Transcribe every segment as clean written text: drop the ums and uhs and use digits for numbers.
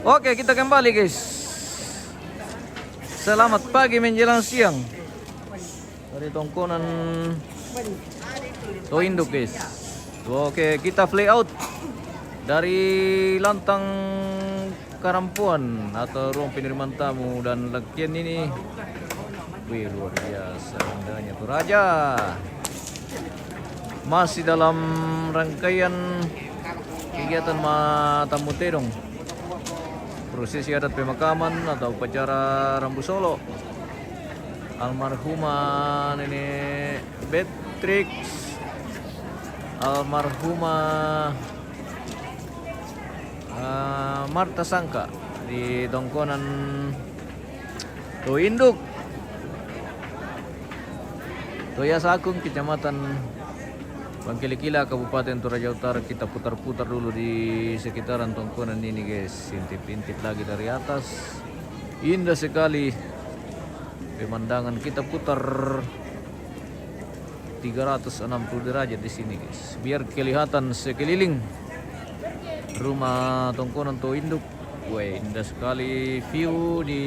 Oke, kita kembali guys. Selamat pagi menjelang siang dari tongkonan Toinduk guys. Oke, kita fly out dari lantang Karampuan atau ruang penerimaan tamu, dan lakian ini wih, luar biasa indahnya tuh Raja. Masih dalam rangkaian kegiatan Tamu Tedong, prosesi adat pemakaman atau upacara Rambu Solo almarhumah Nenek Beatrix, almarhumah Marta Sangka di tongkonan Toinduk, Toyasa Agung, Kecamatan Bangkili-Kila, Kabupaten Toraja Utara. Kita putar-putar dulu di sekitaran tongkonan ini guys. Intip-intip lagi dari atas. Indah sekali pemandangan. Kita putar 360 derajat di sini guys, biar kelihatan sekeliling rumah tongkonan Toinduk. Wah, indah sekali view di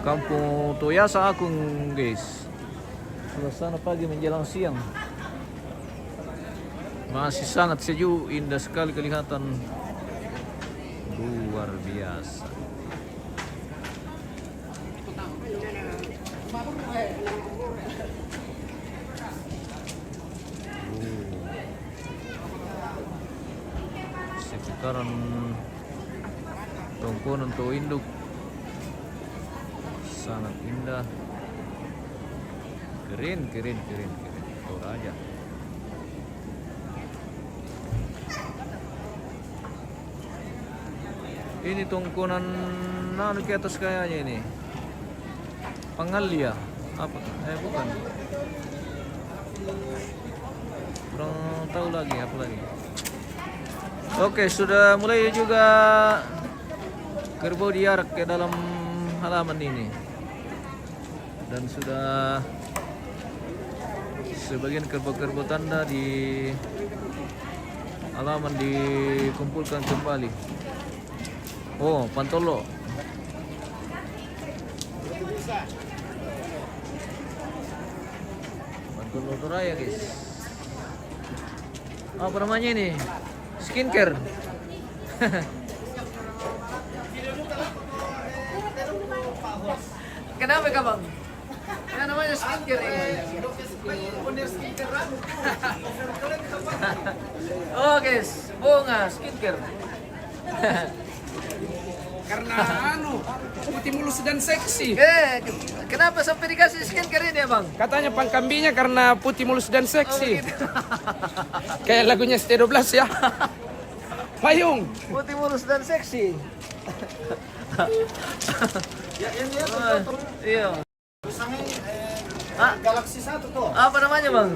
Kampung Toyasa Agung guys. Suasana pagi menjelang siang masih sangat sejuk, indah sekali kelihatan, luar biasa. Sekitaran tongkonan Toinduk sangat indah, keren Toraja. Ini tongkonan ke atas kayaknya ini Pangalia apa? Bukan. Kurang tahu lagi apa lagi. Oke, sudah mulai juga kerbau diarak ke dalam halaman ini, dan sudah sebagian kerbau-kerbau tanda di halaman dikumpulkan kembali. Oh, Pantolo. Pantolo Toraya guys. Apa namanya ini? Skincare. Kenapa Bang? Yang namanya skincare ini. Oh guys, bunga skincare. Karena putih mulus dan seksi. Kenapa sampai dikasih skincare ini ya Bang? Katanya pangkambinya karena putih mulus dan seksi. Gitu. Kayak lagunya ST12 ya. Payung. Putih mulus dan seksi. Ya, ini ya, Iya. Galaxy 1 tuh. Apa namanya Bang?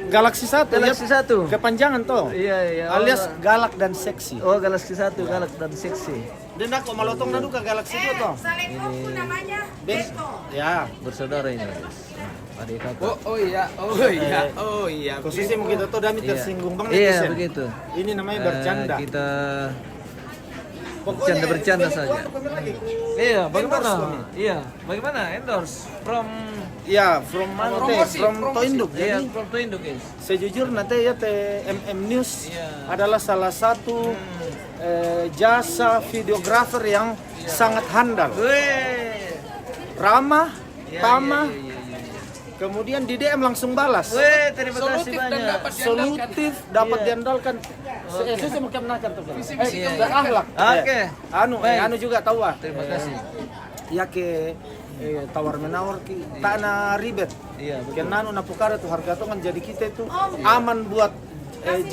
Galaxy 1. Galaxy 1. Kepanjangan tuh. Iya. Alias galak dan seksi. Oh, Galaxy 1, galak dan seksi. Dan aku malotong nadu ke Galaxy 2 tuh. Salingku namanya Beto. Ya, Bersaudara ini guys. Adik kakak. Oh iya. khususnya mungkin tuh Dami Iya. tersinggung banget. Iya, Sen. begitu. Ini namanya bercanda. Kita Pokoknya bercanda ini saja. aku komen lagi. Iya, bagaimana? Endorse kami. Iya, bagaimana? Endorse from Ya, from Promosi, from promosi. Toinduk. iya, Jadi from Toinduk guys. sejujurnya nanti ya TMM News Iya. adalah salah satu jasa videografer yang sangat handal, Weh. ramah, Iya, tamah. iya. Kemudian di DM langsung balas. Weh, terima kasih Solutif dan banyak. dapat Solutif, dapat Iya. diandalkan. Saya mau kenakan tuh. Visi-misi yang dan akhlak. Oke. Anu Baik. juga tahu ah. Terima kasih. Ya ke tawar menawar ki tak na ribet. Iya, betul. Karena anu napukara tuh harga tuh kan jadi kita itu aman buat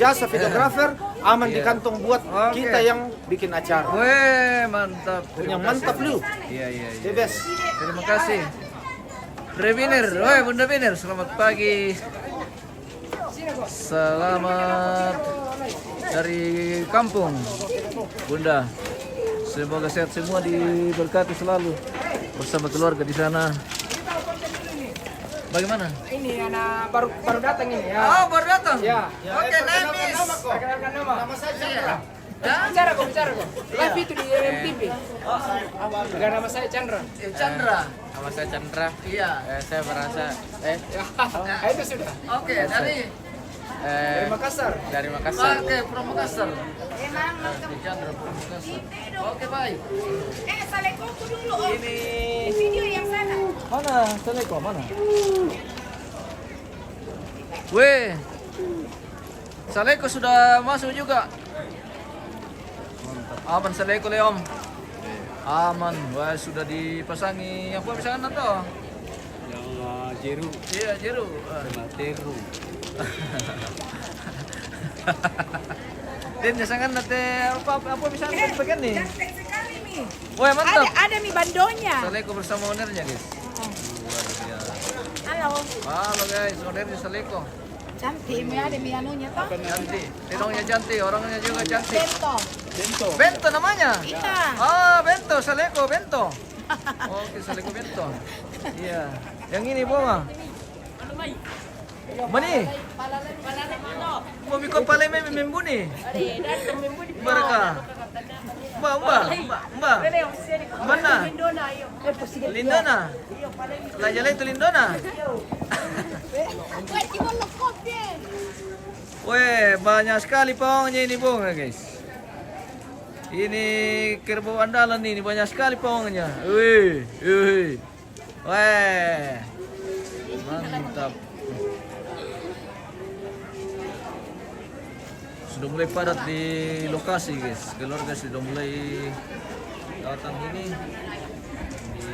jasa videografer, aman di Iya. kantong buat Oke. kita yang bikin acara. Weh, mantap. Punya Terima mantap kasih. lu. Iya. The best. Terima kasih. Rebiner, woi Bunda Biner, selamat pagi. Selamat dari kampung, Bunda. Semoga sehat semua, diberkati selalu bersama keluarga di sana. Bagaimana? Ini anak baru datang ini ya. Oh, baru datang. Ya. Oke, Nemis. Perkenalkan nama. Nama saya Chandra. Bicara kok. Live itu di MTV. Dengan nama saya Chandra. Chandra. Nama saya Chandra. Iya. Saya merasa Itu sudah. Oke, dari Dari Makassar. dari Makassar. Oke, From Makassar. Emang macam Chandra From Makassar. itu dong. Oke, baik. Salekoku dulu. Ini video yang sana. Mana Saleko mana? Weh, Saleko sudah masuk juga. Aman Saleko Leom. Aman, wah sudah dipasangi apa misalkan atau? Yang Jeru. Iya Jeru. Teru. Dan jangan nanti apa misalkan bagian nih. Cantik sekali nih. Wah mantap. Ada mi bandonya. Saleko bersama ownernya guys. Luar biasa. Halo. Halo guys, ownernya Saleko. Cantik mi ada mi anunya toh. Cantik, tidongnya cantik, orangnya juga cantik. Bento. Bento namanya? Iya. Ah, Bento, Saleko, Bento. Oke, Saleko Bento. Iya. Yang ini bunga. Mani. Mau bikin pale membuni. Baraka. Mbak. Mana? Lindona. Lajala itu Lindona. Weh, banyak sekali pawangnya ini bunga guys. Ini kerbau andalan ini banyak sekali pawangnya. Wih. Weh. Mantap. Sudah mulai padat di lokasi guys. Keluarga sudah mulai datang ini. Di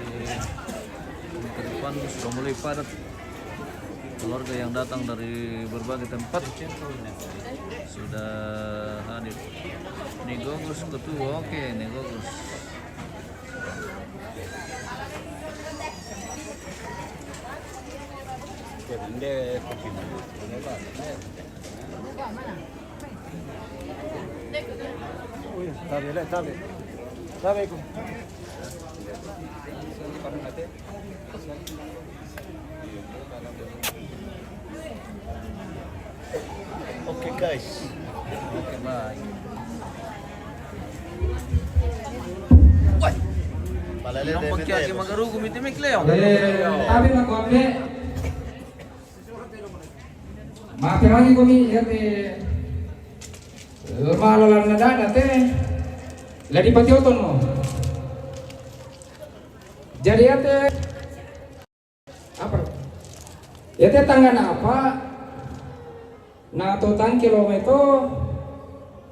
ke depan sudah mulai padat. Keluarga yang datang dari berbagai tempat sudah hadir. Ini Gogus ketua, oke, ini Gogus. Oke guys. Oke, baik. Yang pakai magarugo mitimik Leo. Abi makonde. Maaf lagi kami yate. Malalan na dana te. Ladi patioton mo. Jadi yate apa? Yate tangga na apa? Na totan kilometro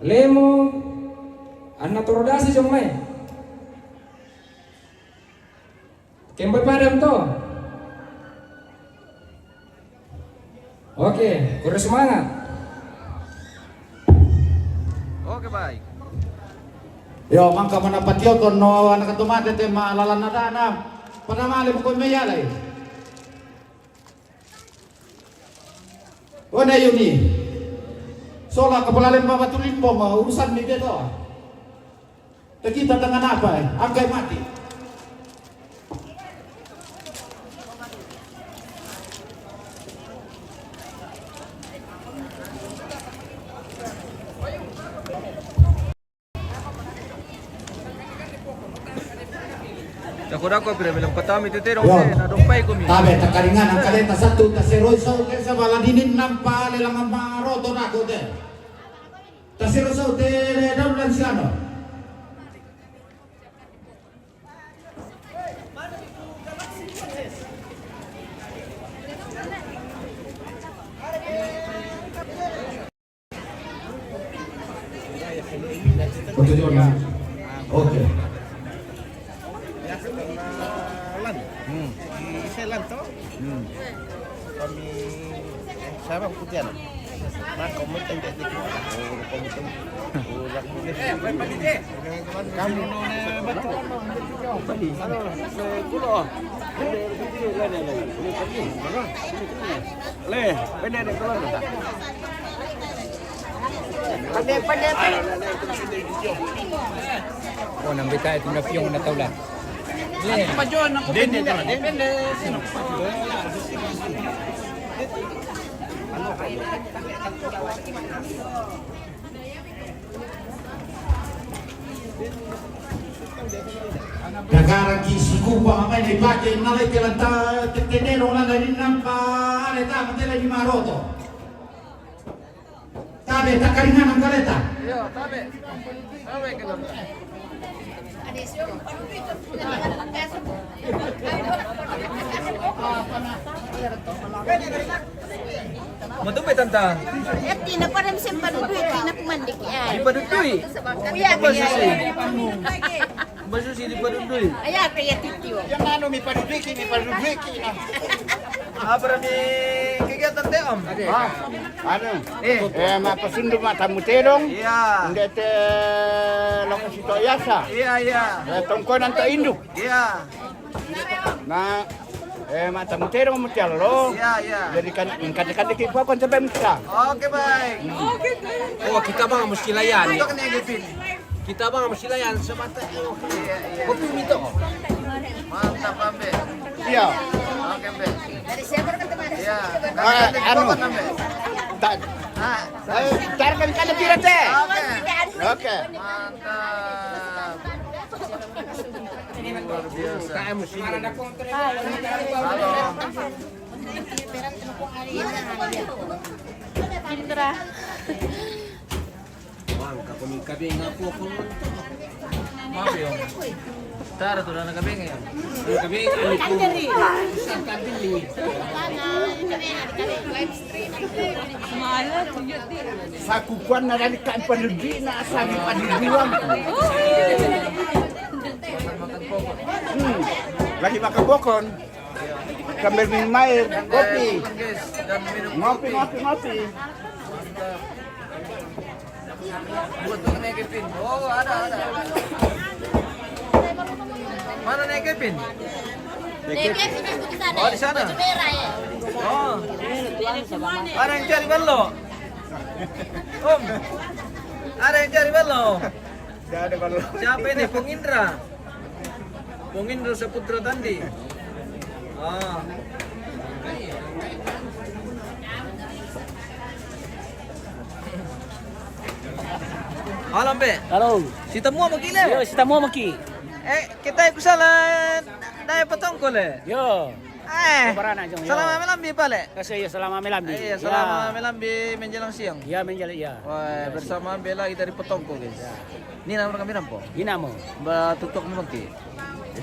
lemo anna torodasi jomai. Kembali padam to. Oke, kurang semangat. Oke, baik. Yo, mangka manapat yo no anak tumate te maalalan na dana. Panamali mo ko mayalay. Wala yun ni. Sola kapalalim mamatulin po urusan ni dito. Kita tangan apa? Angkay mati. Dako pira bilang patami titero na dompay ko mi. Tabe takaringan ang kalenta satu taseroy sa baladinin nampa lang ang maroto na ko de. Taseroy sa te daw lang si ano. Oke. Selan to. Kami sarang putian. Nah, komite tidak dikit. Komite. Urak mungkin. Kami nona batu. Bali. Ano, kulo. Le, benda ni kulo tak. Pandai. Oh, nambita itu na piyong na taulan. Pajuan ako depende. Dagara kisi kupa apa ini pakai nalai kelanta tenero nala di nampa ale ta matela di maroto. Tabe takaringan ang kaleta. Iya, tabe. Tabe kalau. Matumay tanta. Eti na parang simpan duit na kumandik yan. Di padudoy. Kuya kaya. Masusi di padudoy. Aya kaya titiyo. Yang ano, may padudwiki na. Apa mi kegiatan teh om? Ano? Mapasundo matamu terong. Iya. Hindi te lokasi to yasa. Iya. Tongkonan to induk. Iya. Na matamu terong mo tialo. Iya. Jadi kan kata-kata kita kon sampai mesti. Oke baik. Oh, kita bang mesti layan. Itu kan yang gipin. Kita bang mesti layan semata. Iya. Kopi minta. Mantap ambe. Iya. Oke ambe. Dari siapa kan teman? Iya. Anu. Ambe. Tak. Ah. Carikan kata pira teh. Oke. Oke. Mantap. Luar biasa. KM mesti. Halo. Indra. Bang, kami kabing ngapu ako. Maaf ya. Tara tuh anak kabing ya. Kabing ani ko. Sakukuan na dari kan padudi na asabi padidiwang. Lagi makan bokon. Sambil minum air, kopi. Guys, dan minum Ngopi. buat tuh naik Kevin. Oh, ada. Mana naik Kevin? Oh, di sana. Oh. Ada yang cari balo. Om. Ada yang cari balo. Gak ada baru. Siapa ini? Pung Indra. Pung Indra Saputra Tandi. Oh. Halo, Mbe. Halo. Si Temua makile. Yo, kita mau maki. Kita ikut salah daya potongkol Yo. Barana jong. Selama melambi pale. Kasi ya selama melambi. Iya, selama melambi menjelang siang. Ya menjala ya. Wah, bersama Bella kita dari Potongko, guys. Ini nama kami nampo. Ginamo. Ba tutok mo maki.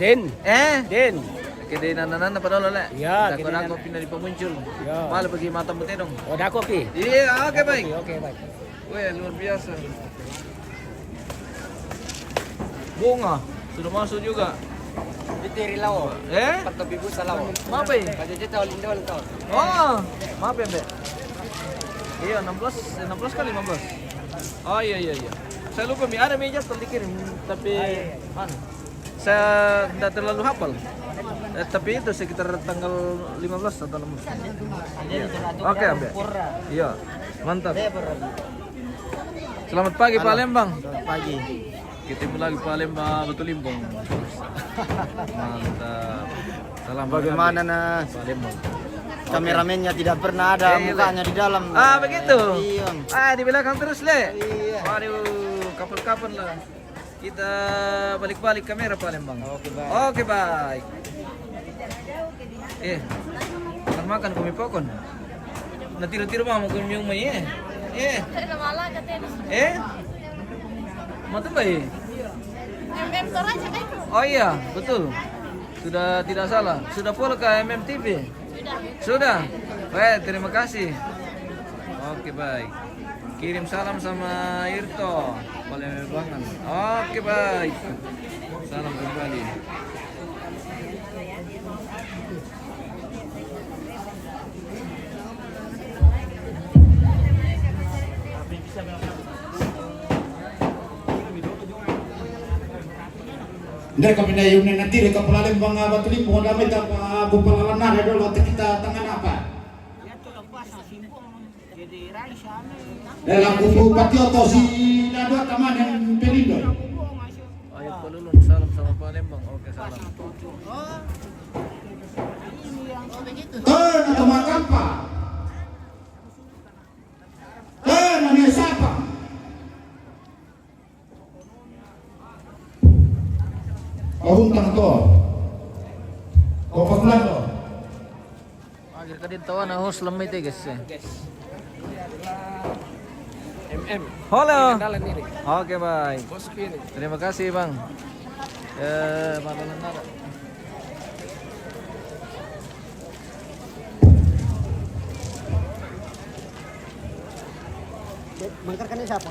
Den. Den. Kede nanana padahal le. Ya, Kita kede ko pindah di pemuncul. Ya. Mal bagi mata mutedong. Oh, dako pi. Iya, oke baik. Oke, baik. Wah, luar biasa. Bunga sudah masuk juga. Ditiri lawo. Patobi bu salawo. Maaf ya? Kaje tahu lindo tahu. Oh, maaf ya, Mbak. Iya, 16 kali 15. Oh iya. Saya lupa ada meja dikirim, tapi mana? Saya tidak terlalu hafal. Tapi itu sekitar tanggal 15 atau 16. Oke, Mbak. Iya, mantap. Selamat pagi Palembang. Selamat pagi. Ketemu lagi Palembang Batu Limbong. Mantap. Salam Bagaimana na Palembang. kameramennya tidak pernah ada mukanya di dalam. Ah begitu. Iya. Di belakang terus le. Iya. Waduh, kapan-kapan lah kita balik-balik kamera Palembang. Oke, baik. Oke, baik. Makan kami pokon. Na tiro-tiro mau kami yung may Mata baik. Oh iya, betul. Sudah tidak salah. Sudah follow ke MMTV? Sudah. Baik, terima kasih. Oke, baik. Kirim salam sama Irto Palembang. Oke, baik. Salam kembali. Hindi kami na yung nanatili ka Palembang Batu Limbong damit ang bupalalan na dulu kita tangan apa? Dalam buku Patioto si Nado teman yang Pelindo. Ayo Palulun, salam sama Palembang. Oke, salam. Teman kampa. Nanya siapa? huntang to. Kau pakulan to. Akhir ka din tawa na host lamay tayo guys. MM. Halo. Kendalan ini. Oke baik. Bos ini. Terima kasih bang. Makanan nara. Mangkarkannya siapa?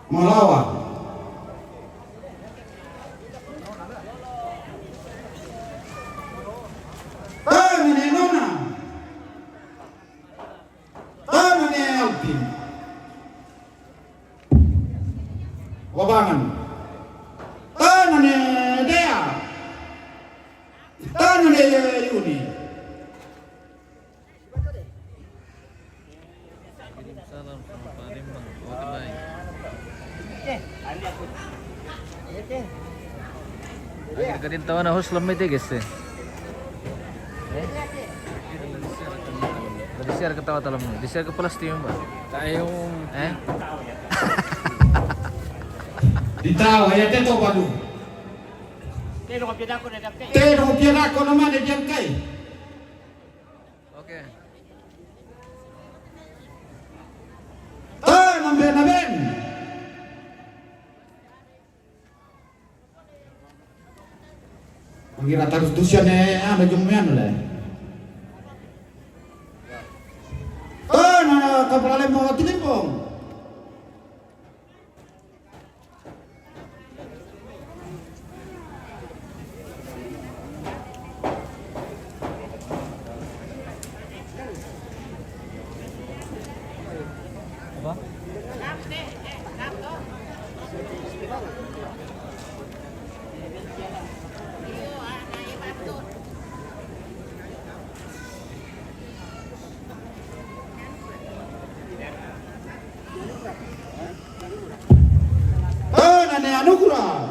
Malawa. Tangan Nona. Tangan Alvin. Wabangan. Tangan Dea. Tangan Yuni. Kirim salam sama Pak Rimbang. Oke baik. Akhir ka din tawa na host lamay tayo guys. Di-share ka tawa talam mo. Di-share ka pala Steam ba? Tayong Ditawa ya teto badu. Pero kapit ako na kapit. Pero pira ko naman diyan kay. Oke. Tangan Ben. Mengira terus dusian ano jumyan lah. Kapal mo tilimpong. Anugerah.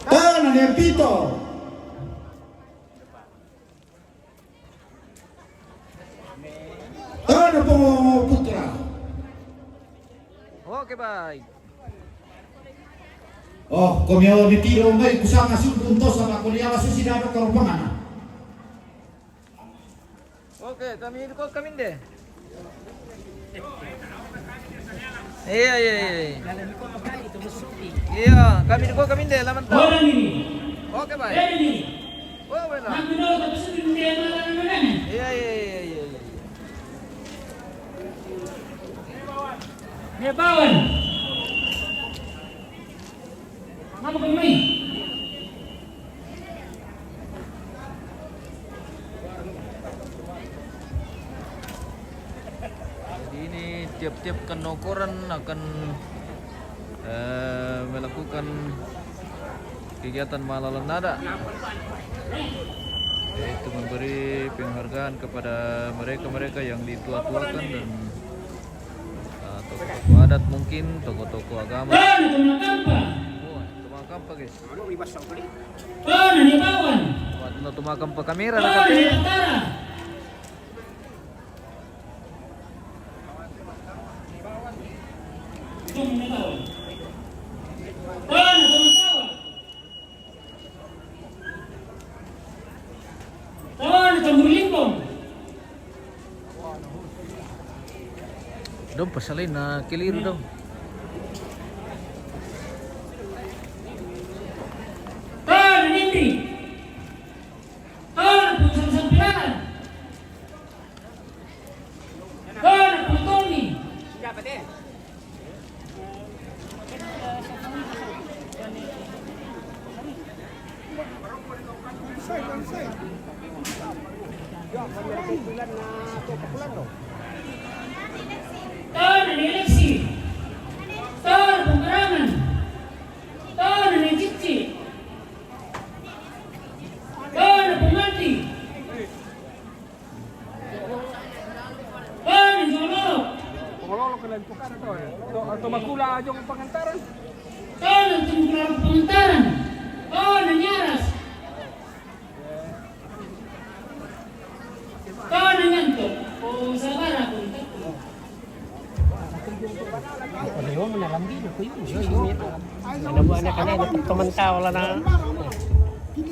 Tangan yang pito. Tangan putra. Oke baik. Oh, komio ditiro may kusang asul puntos sama kuliah susidado karupangan. Oke, kami deh. Iya. Iya, kami deh, laman tahu. Oke, baik. Oh, benar. Iya. Dia bawan. Ngapa kami? Tiap-tiap kenokoran akan melakukan kegiatan malalan nada, yaitu memberi penghargaan kepada mereka-mereka yang ditua-tuakan dan tokoh adat, mungkin tokoh-tokoh agama. Tumakampa guys. Tumakampa kamera na kami. Dong pasalin na kiliru dong. jong pengantaran. Oh, tunggu pementaran. Oh, nanyaras. Oh, nanyantok. Oh, sabar aku.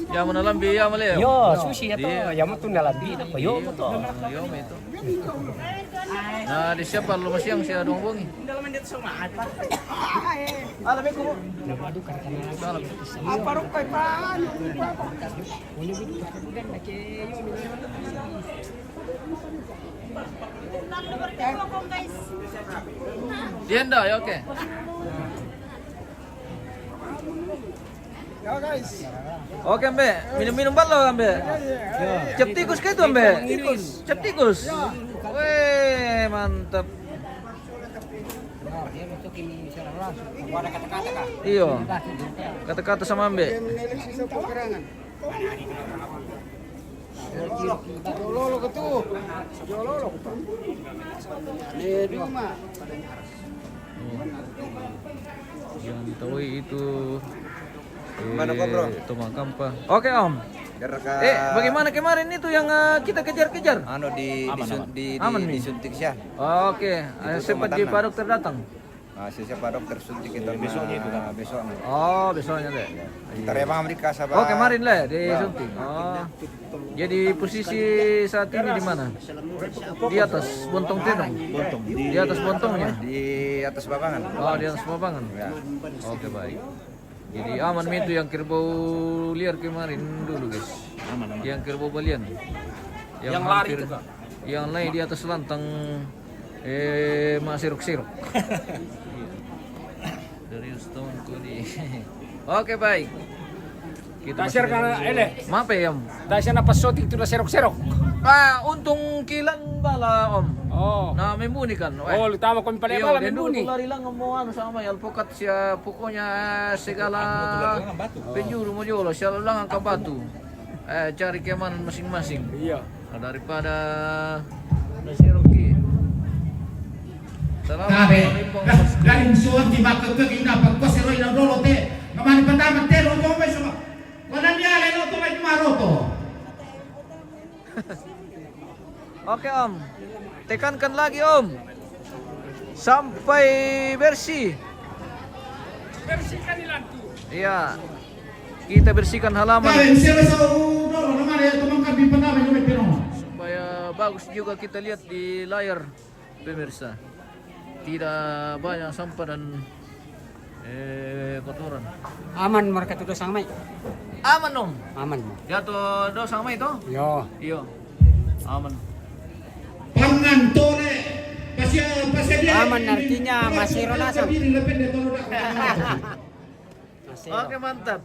Ya menalambi ya mali ya. Yo, sushi atau ya mau tuh nalambi apa yo to. Yo itu. Nah, di siapa lu masih yang si adong bongi? Dienda ya oke. Oke Mbe, minum-minum balo Mbe. Cap tikus ke itu Mbe? Cap tikus. Weh, mantap. Iyo. Kata-kata sama Mbe. Jololo ke tuh. Jololo ke Pak. Di rumah. Yang tahu itu Mana kok, Bro? Tomang Kampa. Oke Om. Geraka. Bagaimana kemarin itu yang kita kejar-kejar? Anu Aman, Mi? disuntik sih. Oke, sempat di Pak Dokter datang. Siapa dokter suntik itu besoknya itu kan besoknya. Oh, besoknya deh. Terbang Amerika sama. Oh, kemarin lah disuntik. Oh. Jadi posisi saat ini di mana? Di atas bontong tenong. Di atas bontongnya. Di atas babangan. Oh, di atas babangan. Ya. Oke, baik. Jadi aman itu yang kerbau liar kemarin dulu, guys. Aman. Yang kerbau balian. Yang lari itu, Kak. Yang lain di atas lantang masiruk-siruk. Dari Stone Kudi. Oke, baik. Kita Dasar karena ele. Maaf ya, Om. Dasar apa soti itu lah serok-serok. Untung kilan bala, Om. Oh. Nah, membuni kan. Oh, tama ko pala Iyo, pala dan dulu membuni. lari lang mo ano sama alpukat siya pokoknya segala penjuru mo jolo siya lang ang kabatu. Cari keamanan masing-masing. Iya. Nah, daripada si Rocky. Assalamualaikum. Galing suwag di baka kagina pagkosiroy ng dolo te. Kamani pandaman te lo may sama. Wala niya lalo to may maroto. Oke Om, tekankan lagi Om, sampai bersih. Bersihkan lantu. Iya, kita bersihkan halaman Galing sila sa dolo naman ay tumangkad di pandaman yung pero. supaya bagus juga kita lihat di layar pemirsa. Tidak banyak sampah dan kotoran. Aman mereka tuh sang mai. Aman Om. Aman. Jatuh do sama itu? Yo. Iyo. Aman. Pangantore pasya Aman artinya masih rolasam. Oke, mantap.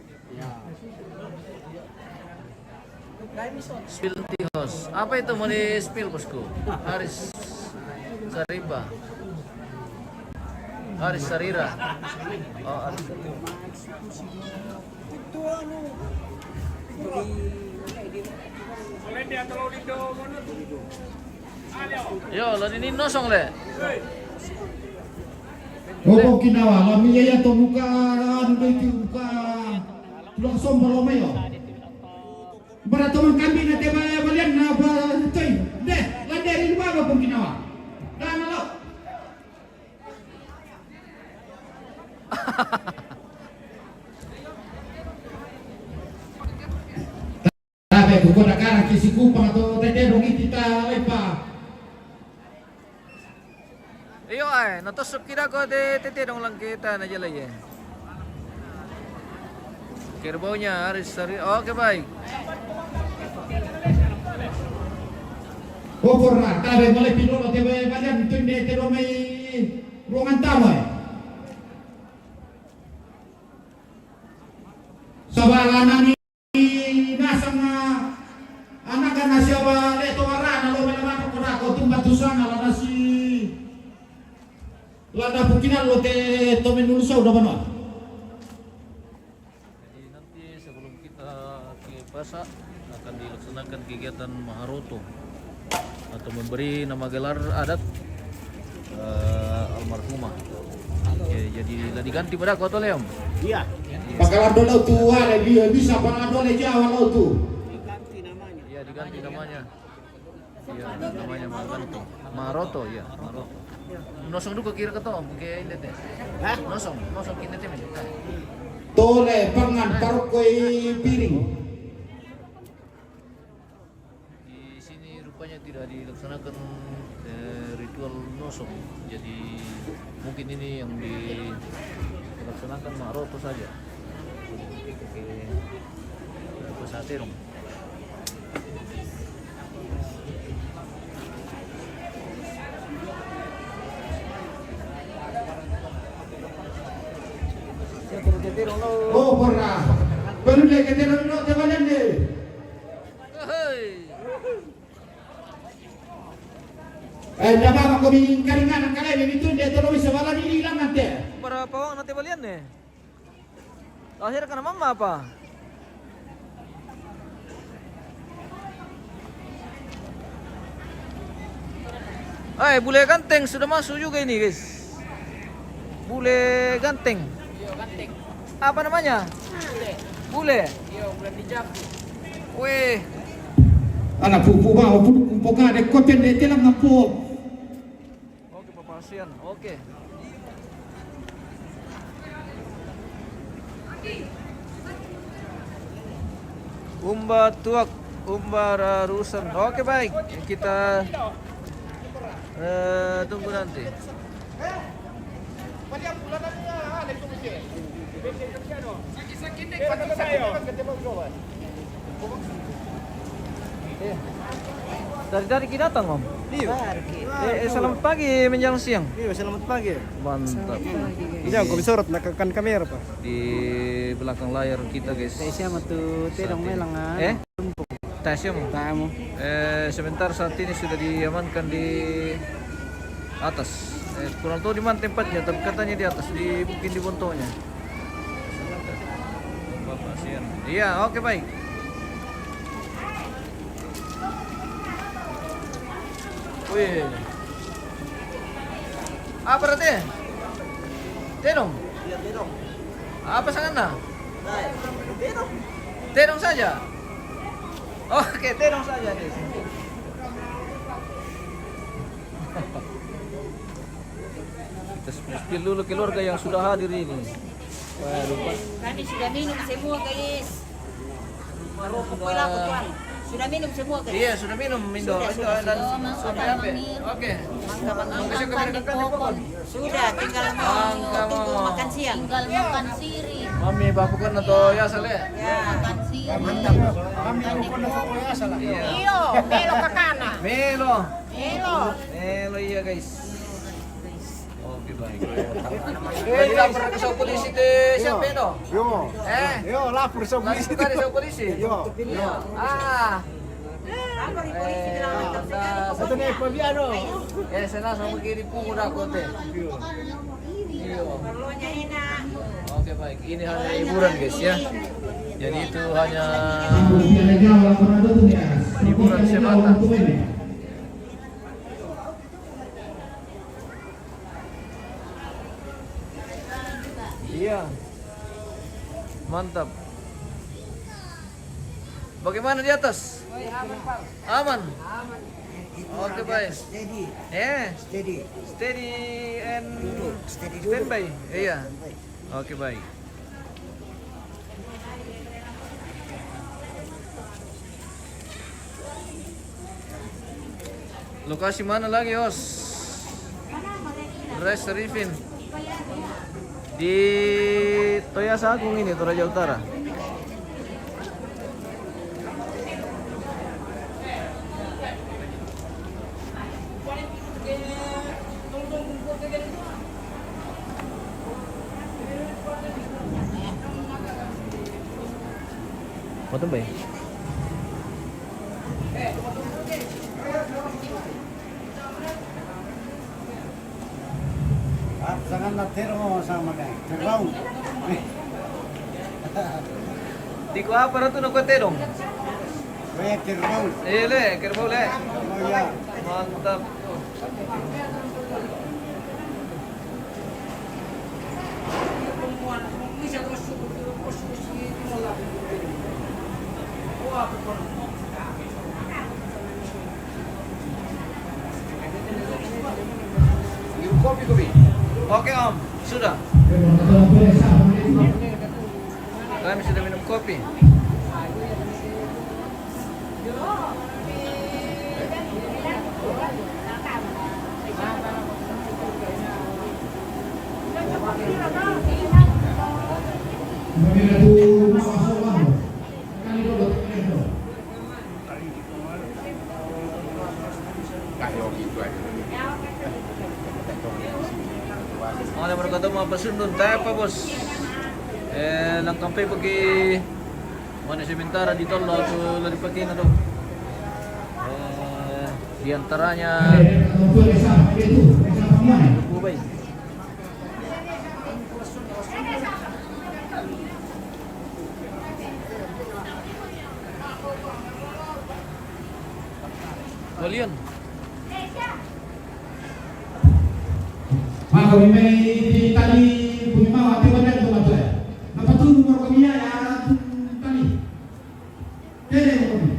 Spill tihos. Apa itu mau di spill bosku? Haris Sariba. Haris Sarira. Oh, Haris Sarira. Yo, lari ni nosong le. Opo kinawa lami ya to muka anu itu muka tulang sombong lo mayo. Para teman kami na tema balian na ba toy. Deh, landeri di bago pun kinawa. Dana lo. Tapi bukan negara kisi kupang atau tetedong kita lepa. Iyo ay, natusok kita ko de tetedong lang kita na jala ye. Kerbaunya Haris Sarira. Oke, baik. Oporra, tabe mulai pinolo tebe balian tunde tedo may ruangan tamu. Sabalana ni nasang anak na siya ba leto arana lo may naman ko na ko tumba tusana la nasi lada pukinan lo te to menulusaw da bano. Jadi nanti sebelum kita ke pasar akan dilaksanakan kegiatan Maharoto atau memberi nama gelar adat almarhumah Oke, jadi lah diganti pada kau Leom. Iya. Bakalan dulu tua dia bisa para dole Jawa lo tuh. Iya, diganti namanya. Iya, namanya Maganto. Maroto ya, Maroto. Nosong dulu ke kira keto, mungkin ini teh. Hah? Nosong kini teh. Tole pangan parokoi piring. Di sini rupanya tidak dilaksanakan ritual nosong. Jadi mungkin ini yang dilaksanakan Maroto saja. Oke, saterong. Oh porra. Baru dia kata no te valen de. Dapat aku karingan kalian itu dia terus bisa bala hilang nanti. Para pawang nanti balian nih. Akhirnya kena mama apa? Bule ganteng sudah masuk juga ini guys. Bule ganteng. Ganteng. Apa namanya? Bule. Iya, bulan di Jabu. Weh. Anak pupu mau pupu ada kopen de telang ngapo. Oke, papasian. Oke. Umba tuak, umba rarusan. Oke baik, kita tunggu nanti. Dari kita datang om. Selamat pagi menjelang siang. Iya, selamat pagi. Mantap. Iya, kau bisa nakkan kamera pak. Di belakang layar kita guys. Siapa tuh? Tidak melangan. Tasya mo. Tamu. Sebentar saat ini sudah diamankan di atas. Kurang tahu di mana tempatnya, tapi katanya di atas, mungkin di Bontonya. Bapak sian. Iya, oke baik. Wih. Apa berarti? Tenong. Iya, tidak. Apa sangatnya? Tidak. Tenong saja. Oke, tenong saja nih. Kita spill dulu keluarga yang sudah hadir ini. Kami sudah minum semua guys. Pokoknya aku tuan. Sudah minum semua guys. Iya, sudah minum Indo. Indo dan apa? Oke. Kasih ke mereka kan pohon. Sudah, tinggal tunggu makan siang. Tinggal makan siri. Mami bapukan atau ya sale? Ya, Makan siri. Kami aku pun aku ya salah. Iya. iyo, melo kakana. Melo. Melo. Melo iya guys. Oke baik. Tadi lapor ke sa polisi deh siapa itu? Yo. Yo, lapor sa polisi. Lapor ka sa polisi? Yo. Ah. Lapor di polisi bilang mantap sekali. Satu nih Fabiano. Sana sama kiri pungut aku teh. Iya. Perlunya enak. Oke baik, ini hanya hiburan guys ya. Jadi itu hanya hiburan semata. Iya. Mantap. Bagaimana di atas? Aman. Oke baik. Steady. Steady. Steady and standby. Iya. Oke baik. Lokasi mana lagi, Os? Rest Rifin. Di Toyasa Agung ini, Toraja Utara. Mau tambah? Jangan natero mo sama kayo. Terlalu. Di ko apa na ito na kwaterong? Kaya terlalu. Kerbau le. Oh ya. Mantap. Minum kopi. Oke Om, sudah. Kami sudah minum kopi. Oleh berkata mau pasundun tayo pa bos. Lang kampay pagi mana sementara di tolo tu lari pagi na do. Di antaranya Bubay. Balian. Kami may tali bumimawa at iwanan ito lang siya. Napatulong mo kami niya at tali. Kaya mo kami.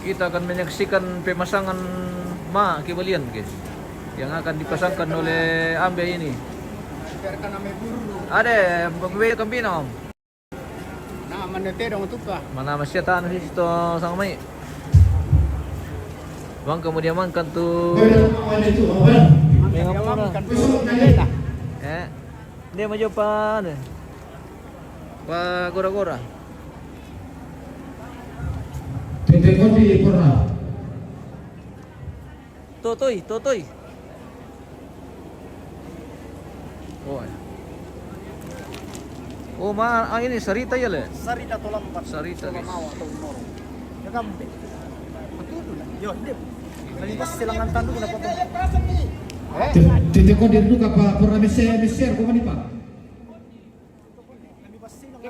Kita akan menyaksikan pemasangan kibalian guys, yang akan dipasangkan oleh Ambe ini. Ada pembeli kambing Om. Nah, manete dong itu kah? Mana masih tahan di situ sang mai. Bang kemudian makan tuh. Dia mau coba deh. Pa gora-gora. Tete kopi pernah. Totoy. Oh, ini Sarita ya le? Sarita tulang empat. Sarita guys. Ya kampe. Betul lah. Yo, dip. Malipas silangan tanduk na potong. Tete kopi dulu kapal pernah Mesir kau mana pak?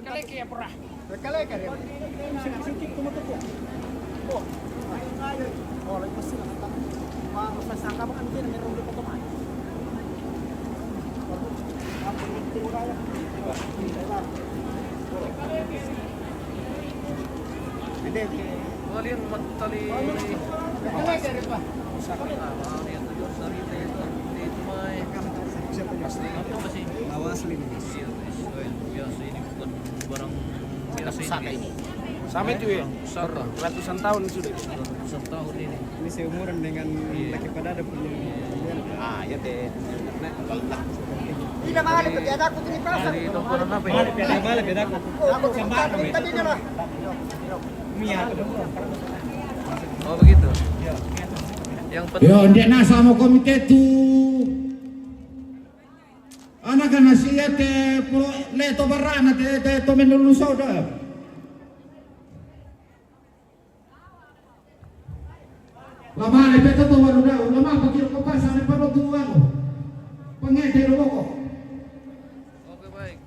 Kaleke ya pura. Kaleke ya. Sikit tumutupo. Oh, lepas silangan tanduk. Masasaka ba kantin meron dito potongan. Kalian matali. Kaleke rin pa. Sarita itu may apa masih Awas lini. iya guys. Biasa ini bukan barang biasa ini. Sama itu ya. Saka. Ratusan tahun sudah. Ratusan tahun ini. Ini seumuran dengan laki pada ada punya. Ah, ya teh. Tidak mahal itu ada aku ini pasang. Dari tongkonan apa ya? Beda aku. Aku tadi dia lah. Mia. Oh begitu. Yang penting Yo, dia nasa mo komite tu. Anak kan nasiya te pro leto barana te to menulusaw da. Lama le peto to waru da, lama pagiro ko pa sa ne pa do ano. Pangete ro ko. oke baik.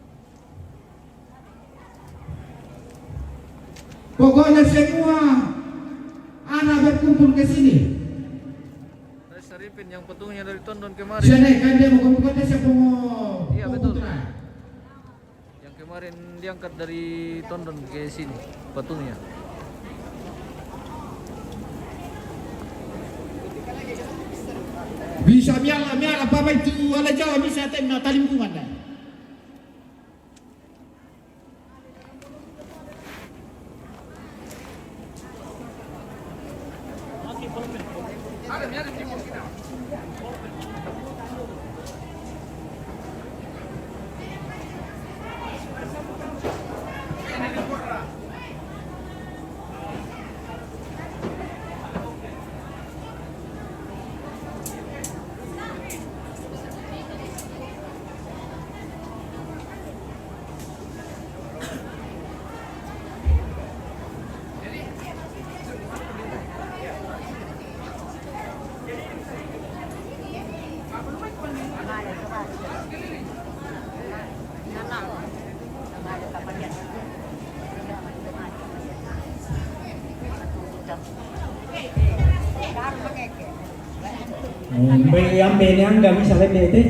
Pokoknya semua anak berkumpul ke sini. Dari Saripin yang petungnya dari Tondon kemarin. Siya kan dia mau kumpul siya mo. Iya betul. Yang kemarin diangkat dari Tondon ke sini petungnya. Bisa miala apa itu ala Jawa bisa tema talimpungan dah. Ambil yang nggak bisa lihat deh.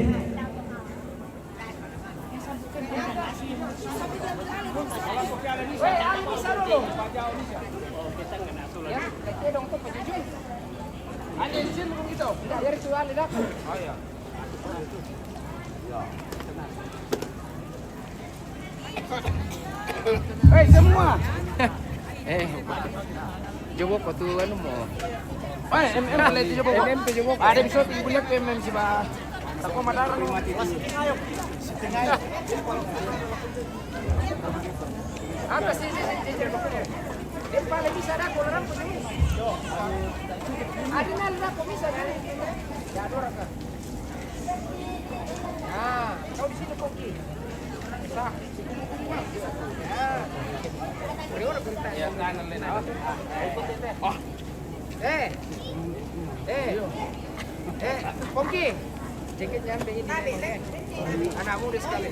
Ada izin belum gitu? Tidak, dari itu ada dah. Oh iya. Hei semua. Jawab apa tuh anu mo? MM boleh itu jawab. MM tu jawab. Ada episode ibu lihat MM sih bah. Aku madaran mati. Setengah. Apa sih dia paling bisa dah kalau orang punya. Ada nalda kok bisa dah. Ya dorang kan. Nah, kau di sini koki. Sah. Ya, kanan lena. Oh. Koki. Jaketnya ambil ini. Anakmu udah sekali.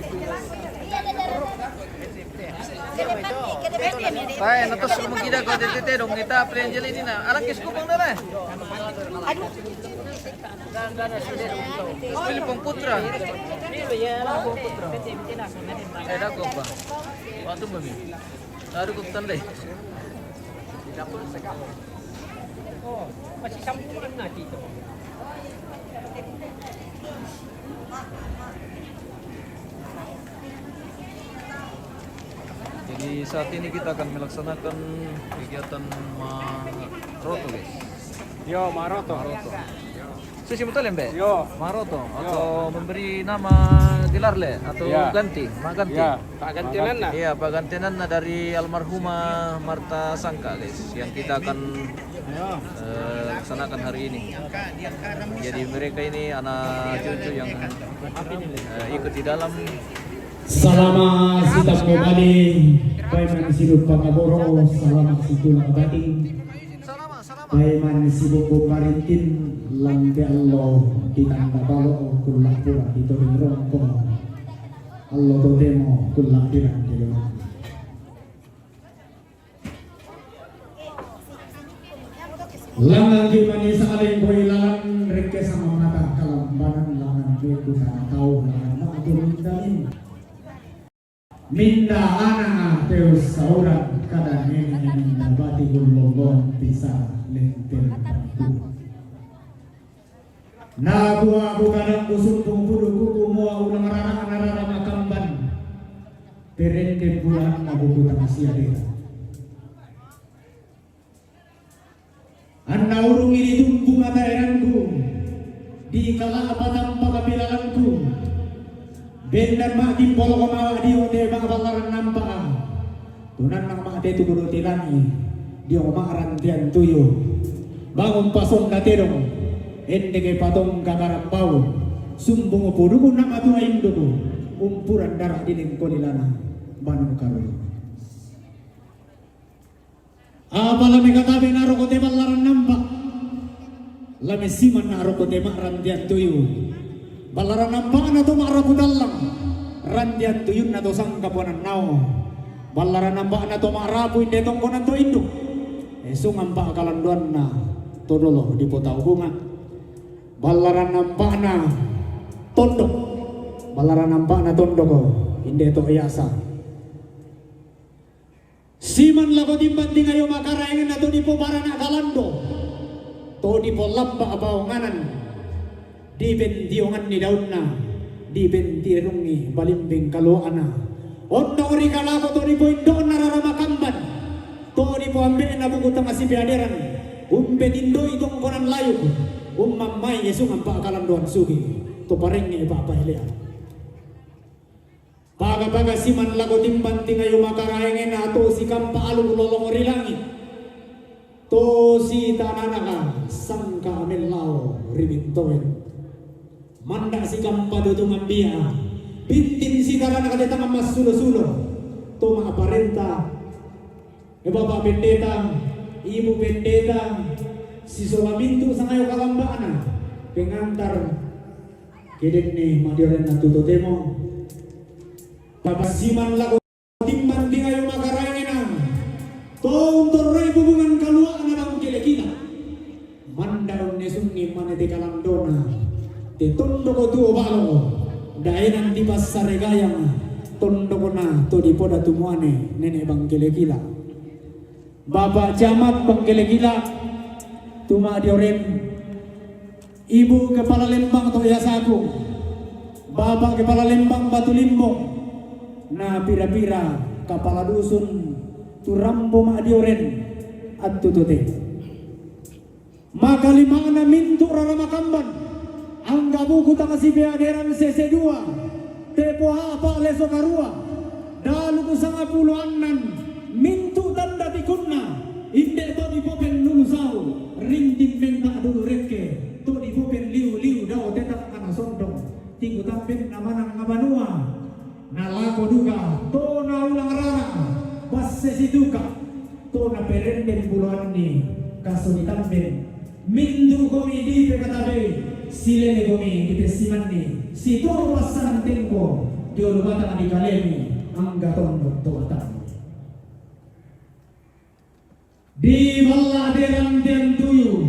Tay, natos sumugida ko tete dong kita Angel ini na. Alang kisko bang dala. Aduh. Pilipong putra. Dako ba? Waktu mami. Lalu ko tanda. Oh, masih campuran na dito. Jadi saat ini kita akan melaksanakan kegiatan Maroto, guys. Yo, Maroto. Susi betul ya, Mbak? Yo. Maroto atau memberi nama gelar le atau Ya. ganti, ganti. Ya, Pak Gantinan na. Iya, Pak Gantinan dari almarhumah Marta Sangka, guys, yang kita akan laksanakan hari ini. Jadi mereka ini anak cucu yang ikut di dalam. Selama sitap kembali, paiman sirup pangaboro, selama situlah batin. Paiman sibuk maritin, lambe Allah ditanda balo kulak pura ditoring rongko. Allah totemo kulak dirang dirang. Langan gimana saling boilan reke sama mata kalambanan langan beku sana tahu langan makdur dalin. Minda anak teus sauran kadang ini bati gulongon bisa lenter bantu. Nabu aku kadang kusumpung budu kuku mua ulang rara makamban. Perente bulan nabu kutang siadera. Anda urung ini tumbuh mata eranku di kala apa tanpa kabilanku. Bendar mak di polo kamawa di ote mak balaran nampak. Tunan mak te tu guru tilani di mak rantian tuyo. Bangun pason katerong endege patong kakarang bau. Sumbung puduku nama tua induku umpuran darah di lingko dilana banung karu. Apala mega tabi naro kote balaran nampak. Lame siman naro kote mak rantian tuyo. Balaran nampak na to marapu dalang randian tuyun na to sang kapuanan nao. Balaran nampak na to marapu inde tongkonan to induk. Esung ampak kalanduan na to dolo di potau bunga. Balaran nampak na tondok. Balaran nampak na tondok ko inde to iasa. Siman lako timban tingayo makaraengan na to di po para na kalando. To di po lamba abaunganan. Di bentiyongan ni daun na, di bentirungi balimbing kaluan na. Ondo ri kalako to di po indoon nararamakamban. To di po ambil na bukutang asipiaderan. Dindo itong konan layo. Mamay yesung ang paakalanduan sugi. To paring ni ipapahilian. Paga-paga siman lago timban tingayo makaraengin na to si kampaalong lolong langit. To si tananaka sangka amilao ribintoen. Manda si kampa dudung ambia bintin si karana kadetang mas sulo-sulo to mga parenta bapak pendeta ibu pendeta si solamintu sa ngayo kalambaan pengantar kidin ni madioren na tututemo papasiman lago timban di ngayo makarangin to untor ray bubungan kaluan na tondo ko tuo balo dainan di pasarigayang tondo ko na to di poda tumuane nene Bangkelegila Bapak Camat Bangkelegila tuma dioren Ibu Kepala Lembang to Yasaku Bapak Kepala Lembang Batu Limbong na pira-pira Kepala Dusun Turambo Madioren at tutute maka limang na minto rara makamban ang gabugo ta kasi beaderan CC2 tepo hapa leso karua dalu ko sa ngapuluan nan minto tanda tikunna inde to di popen lulusao rintin menta dulu reke to di popen liu daw tetap kana sondong tinggu tampin namanang ngabanua nalako duga to na ulang rara bas sesituka to na perenden buluan ni kaso ditampin mindu komi di pekatabe silene komi di pesiman ni situ pasan tempo dio lubatan di kalemi angga tondo toatan di balla deran den tuyu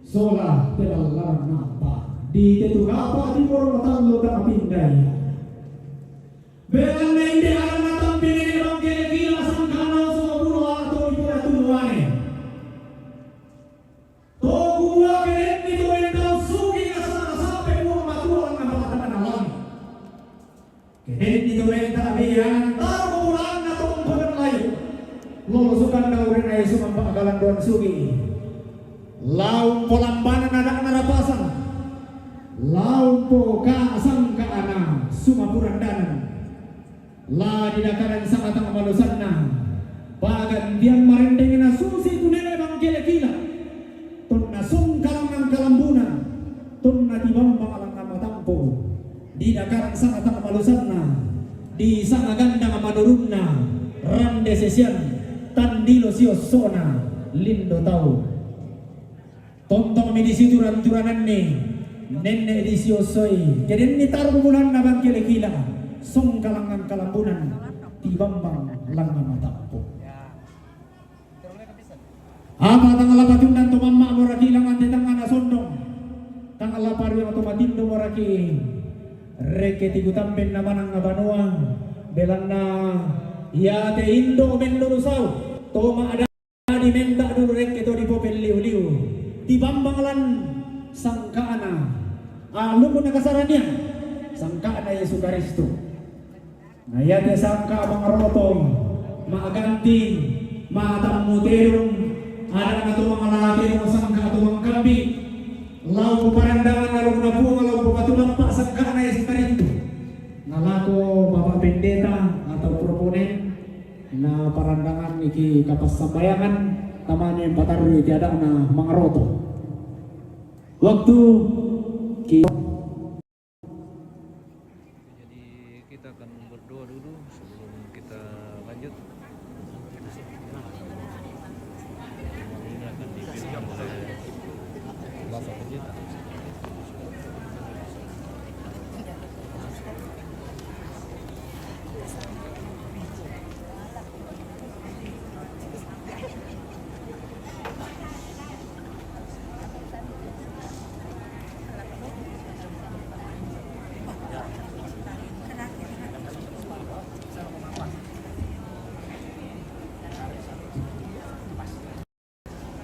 sola terala napa di tetu apa di poro talo ta pindai belan inde arana tampine Bangkelegila sangkana so buru ato di pora tunuane Togua keret itu endau sugi kasana sampai mau matuan na bakasan alam. Keret itu endau biang tahu pulang na tongkodan layu. Lulusukan daurin ay sumambang galang doan sugi. Laung polambanan ada narapasan. Laung po kaasang kaana sumapuran danan. La didakaran sangatang malusan na. Bagan diang marendengin na susi tunene Bangkelegila. Tunna sungkalang kalambunan tunna tibambang alang nama tampo di dakaran sangatang malusanna di sangaganda madurunna rande sesian tandilo siosona lindo tau tontong mi di situ ranturanan ni nenne di siosoi jadi ni taruh bulan na Bangkelegila sungkalang kalambunan tibambang alang nama tampo apa tanggal 8 tundan to mamma moraki lang ante tangana sondong tanggal 8 yung automatindo moraki reke tigutamben naman ang abanuang belan na iate indo menlurusaw to maada di menta dulu reke to di popel liu-liu di bambanglan sangkaana lumo na kasarannya sangkaana Yesus Kristo na iate sangka abang rotong maaganting maatamuterong ada nga ito mga lalaki ng sangka ito mga kambi lau parandangan na lau na bunga lau pumatulang pa sangka na Yesus Kristo nalako Bapak Pendeta atau proponen na parandangan iki kapasabayangan taman yang pataruy tiada na mga roto waktu Jadi kita akan berdoa dulu sebelum kita lanjut. Ini akan dipimpin oleh Bapak Pendeta.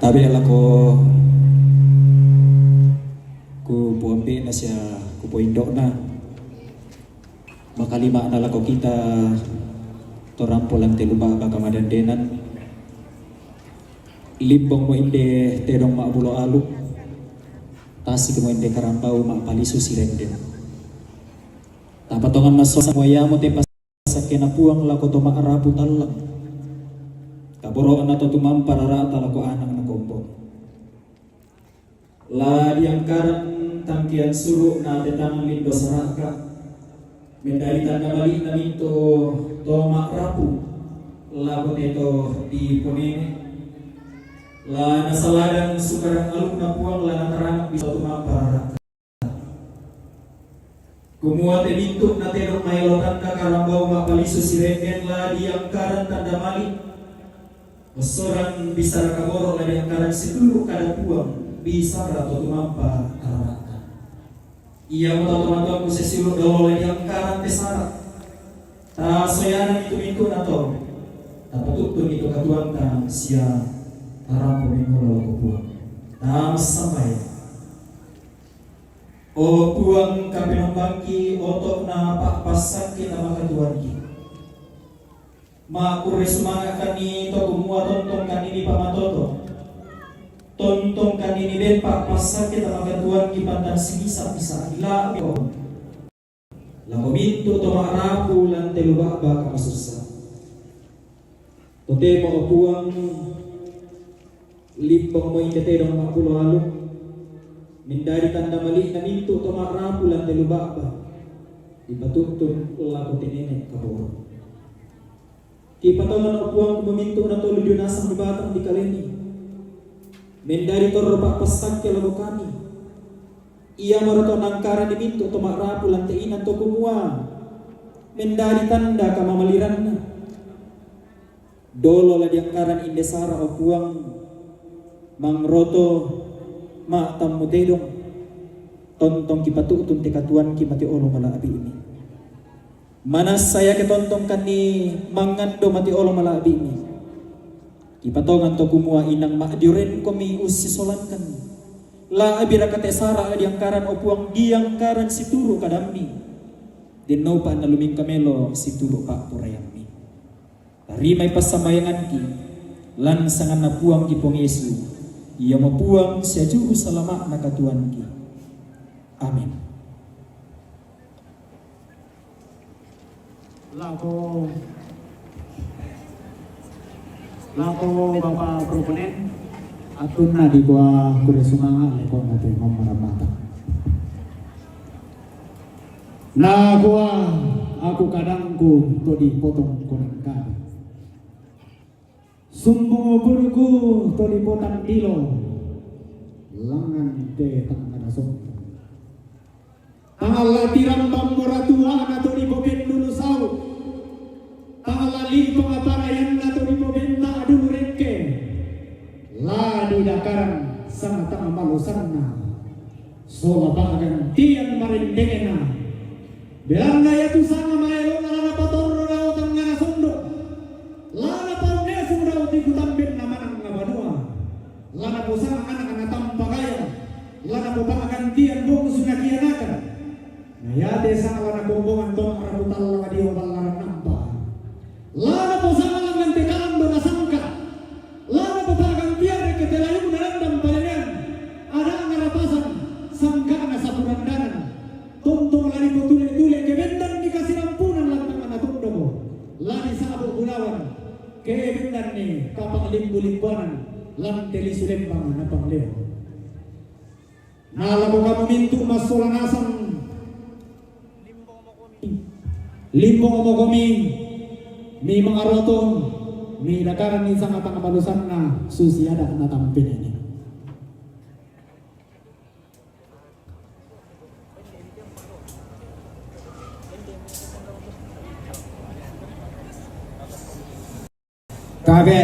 Tabi ala ko puampi na siya ko po indok na makalima na lako kita torampo lang teluba ka kamadandenan limbong mo inde terong maabulo aluk tasik mo inde karambau maapalisu sirenden tapatongan maso sa moya mo te pasakena puang lako to maarapu talang kaboroan na to tumampar rata lako anang na kombo la diangkaran tangkian suruh na tetang lindo saraka mendari tanda balik na minto toma rapu lago neto di ponene la nasaladang sukarang aluk na puang la natarang bisa tumampar kumuat minto na terong mailotan na karambau mapaliso siregen la diangkaran tanda balik Osoran bisa kaboro la diangkaran seluruh kada puang bisa rato tumampa arata. Ia mo teman-teman ko sa silog dolo yang karan pesara. Ta soyanan itu na to. Tapatutun itu katuan ta siya tarang peminggu ko buang. Ta sampai. O buang kapinong bangki otok na pakpasak kita makatuan ki. Makure semangat kani to kumua tontong kani ni pamatoto. Tontong kanini bepak pasak kita magatuan kipandan sigisa bisa ila ko. Lago minto to maarapu lan teluba ba kamasusa. Tote mo buang limbong mo indete dong mapulo halu. Mindari tanda mali na minto to maarapu lan teluba ba. Ipatuntun lago tinene kaboro. Kipatawan buang kuminto na to ludio nasang batang di kaleni. Mendari torba pasak ke lagu kami. Ia maraton angkara diminto to makrapu lanteinan to kumua. Mendari tanda kamamaliranna. Dolo la diangkaran indesara o puang mangroto ma tamutedong. Tontong kipatutun tekatuan kimati olo mala abi ini. Manas saya ketontong kani mangando mati olo mala abi ini. Ipatongan to kumua inang maadiuren komi usisolankan. La abira katesara diangkaran opuang diangkaran situru kadammi. Dinno pa naluming kamelo situru pa purayammi. Tarimay pasamayangan ki lan sangan napuang ki pong Yesu. Ia mapuang siya juru salama na katuan ki. Amin. Lako Bapak proponen atun na di gua kuda sumanga lepo natin mamaramata. Na gua aku kadangku to dipotong kunang kabe. Sumbong burgu to dipotong dilo. Langan te tangan asong. Tangala tirambang moratua na to diboben dulu sau. Tangala lipo ngaparayan na to diboben na dulu reke. La di dakaran sama tanga malusanna. Sola bagan tiang marindengena. Belanda ya tu sama maelo na patorro daw tanga sundo. Lana paune sumdaw di kutambin na manang ngabadua. Lana po sama anak tampagaya. Lana po pakan tiang bungkus na kianakan. Nayate sa lana kumbungan tong arabutal nga diyo balaran nampa. Lana po sama lang nantikalan do nasangka. Lana po pakan tiang ketelayung narandam palingan. Ada ngarapasan sangka na sa purandanan. Tuntong lari ko tuli-tuli kebendan dikasih ampunan lantang anatundo mo. Lari sa abo gunawan kebendan ni kapak limbu-limbuanan lang teli sulembang na pangleo. Nalabo kamu mintu masolanasan limbong omogomi mi mga rotong mi dakaran ni sang atang kabalusan na susi ada na tampin ini. Kabe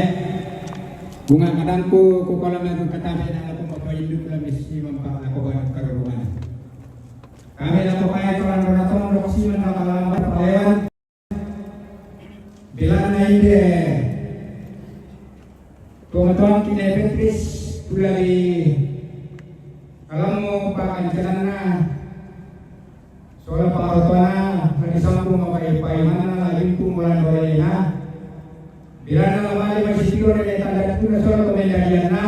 bunga kadangku ko kolam na katabe na ako magpahindu ko lang si mampa ako ba karuan. Kabe na to kaya kolan raton roksi man nakalambat payan. Bila na ide. Tumatong kinebetris tulari alam mo pa kanjalan na soal pakarotana kanisampu mapaypay mana lalim pumulan doy na. Bila na lamali masih tidur dari tanda itu na soal pemeliharaan na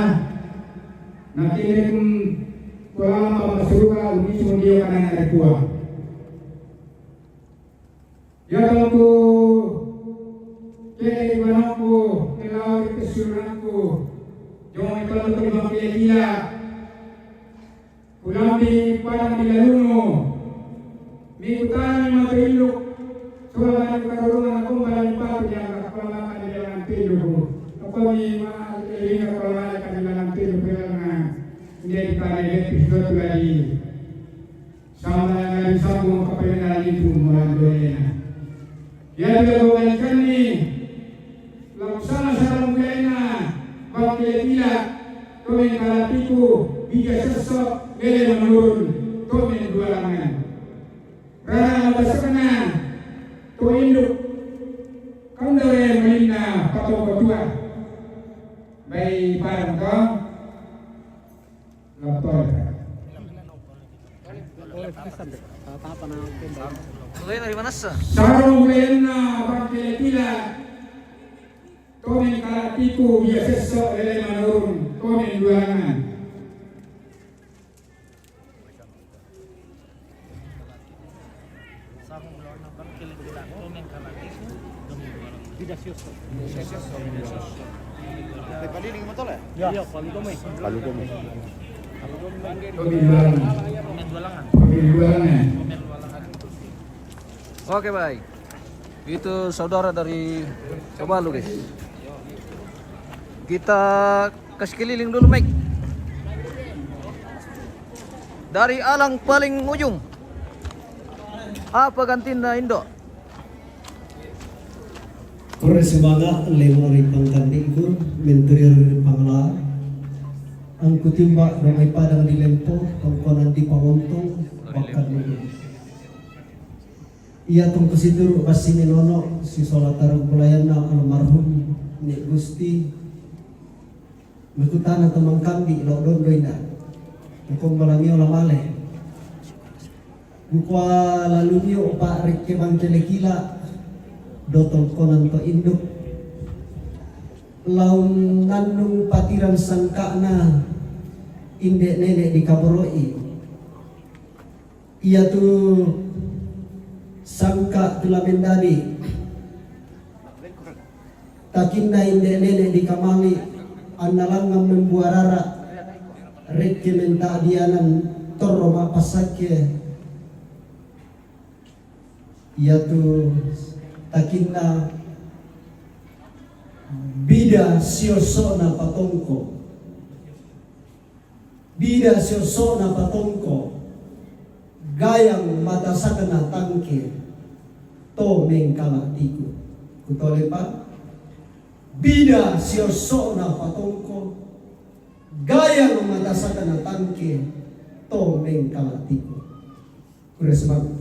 nakirim kuala mamasuka umi sumundio kanan ada kuah. Ya tolongku kaya ibananku kelawar kesuranku jangan kalau terima dia kulambi padang dilaluno mikutan matiluk soalan karungan aku melampau yang kepala dalam tidur aku ni ini kepala dalam tidur kerana dia dikali episode lagi sama dengan sambung kepada itu melalui ya berwajib ni laksana sarang kena bagi dia kau yang kalatiku bija sesok gele menurun Tome dua langan. Rana basakna to induk. Kandore melina pato kedua. Bayi parang ko. Lapor. Oke, dari mana sah? Sarong melina pagkilitila. Tome kalatiku biasa sesok lele manurun. Tome dua langan. Oke, baik. Itu saudara dari Sobalu, guys. Kita kasih keliling dulu, Mike. Dari alang paling ujung. Apa gantinya Indo? Kore sebaga lemari pangkandiku menteri pangla angku timba ramai padang di lempo pangkonan di pangontong pakan dulu. Ia tong kesitur basi minono si solatarang pelayana almarhum Nek Gusti mekutana temang kambi lo dondoina hukum balami olah male bukwa lalu nyo pak rekke bang telekila dotong konan to induk laun nandung patiran sangkana indek nenek di kaboroi ia tu sangka tula mendani takinda indek nenek di kamali analangam membuarara rekke menta dianan torro mapasake ia tu takinna bida sioso na patongko gayang mata sakana tangke to mengkalatiku kutole pa bida sioso na patongko gayang mata sakana tangke to mengkalatiku kuresmak.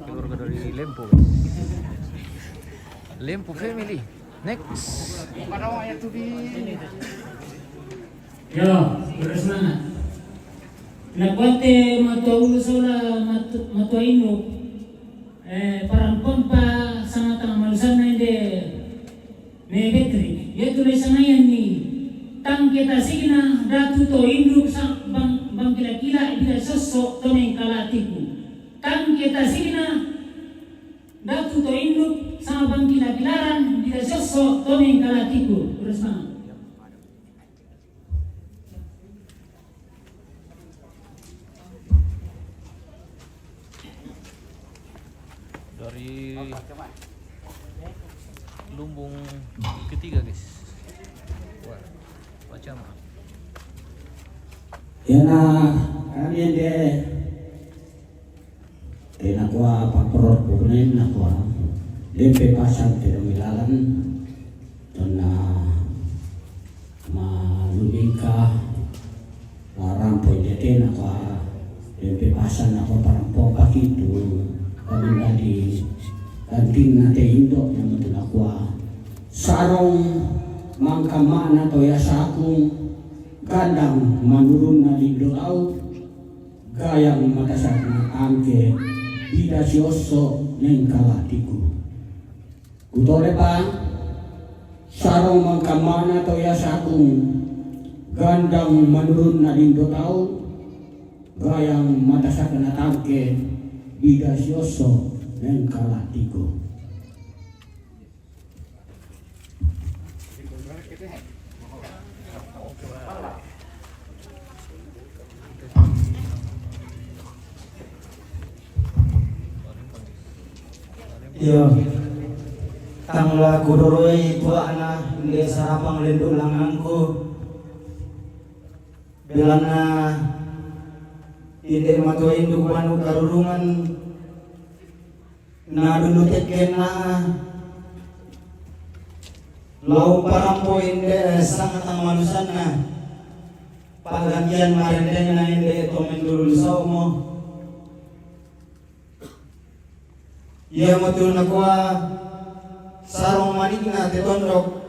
Keluarga dari Lempo, guys. Lempo family. Next. Yo, terus mana? Nakwate matuulo sola matuino parang pompa sama tang malusan na hindi nebetri. Yeto na sangayan ni tang kita signa datu to induk sa bang kila-kila ibida sosok to neng kalatiku. Tang kita signa datu to induk sama bang kila-kilaran ibida sosok to neng kalatiku. Terus mana? Dari lumbung ketiga, guys. Wah, macam apa? Yana kalian deh. Nakwa papror punen nakwa dempe pasang teromilalan dona malubika larang poidete nakwa dempe pasang nakwa parang poka gitu kami tadi kanting nate indok yang betul nakwa sarong mangkamana toya sakung gandang manurun na lindotau gayang matasakna angke ida sioso neng kalatiku kutole pa sarong mangkamana toya sakung gandang manurun na lindotau gayang matasakna angke ida sioso neng kalatiku. Yo, tangla kudoroi tuana hindi sarapang lendo langangku bilana hindi matuin dukuan karurungan na dunutit kena lau parampo hindi sangat ang manusan na paglagian marindeng na hindi ito mendulusaw mo. Iya mo ito nakuha sarong manig na titondok,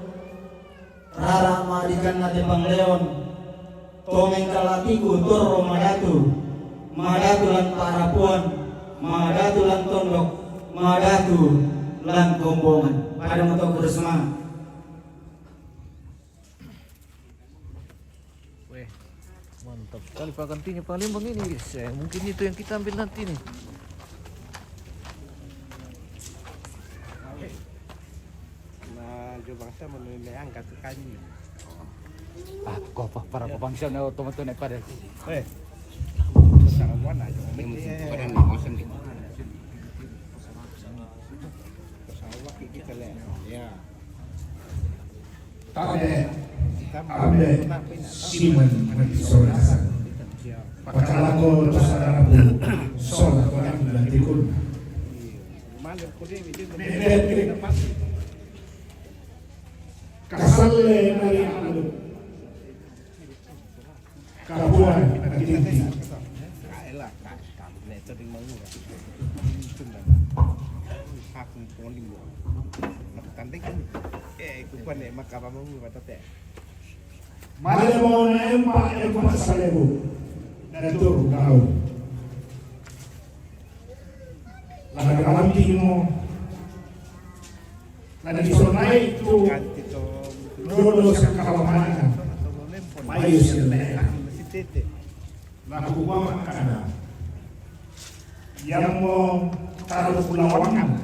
rara madikan na tibang leon, tomeng kalatiku toro madatu lan parapuan, madatu lan tondok, madatu lan gombongan. Pada mo ito bersama. Weh, mantap sekali Pak Kantinya Palembang ini guys. Mungkin itu yang kita ambil nanti nih. Bangsa menilai angkat kami. Kau para pebangsa na otomatis naik pada. Sarawan aja. Pada ngawasan di. Pesawat kita le. Ya. Ade siman nagsorasa. Pakalako saudara pun solat orang dan tikun. Malam kode itu. Kasalle nari alu kabuan naginti Kaelah kamu sering mau hak poling nak tanding kupan maka apa mau kata teh male mau na empa salebu natur kau lagi alam timo lagi sonai tu dulu sekalamanan mayu sila nakuha makana yang mau taruh pulawangan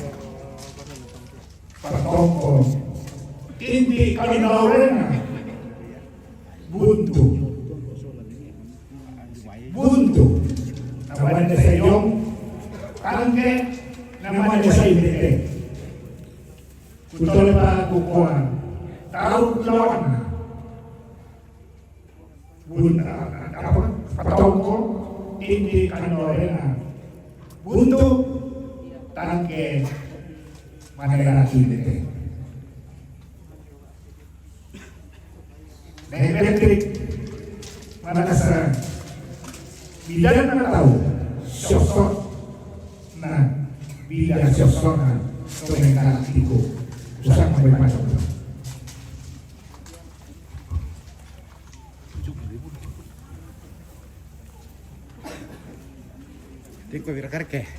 patoko hindi kalinawrena buntu namanya sa iyong tangke namanya sa ibete kutuloy pa kukuha taruh pulawangan patoko hindi kalinawrena buntu tangke manera ibete na electric mana sa bidan na tahu sosok na bidan sosok na tumengkala tiko usang may pasok Tiko virakarke.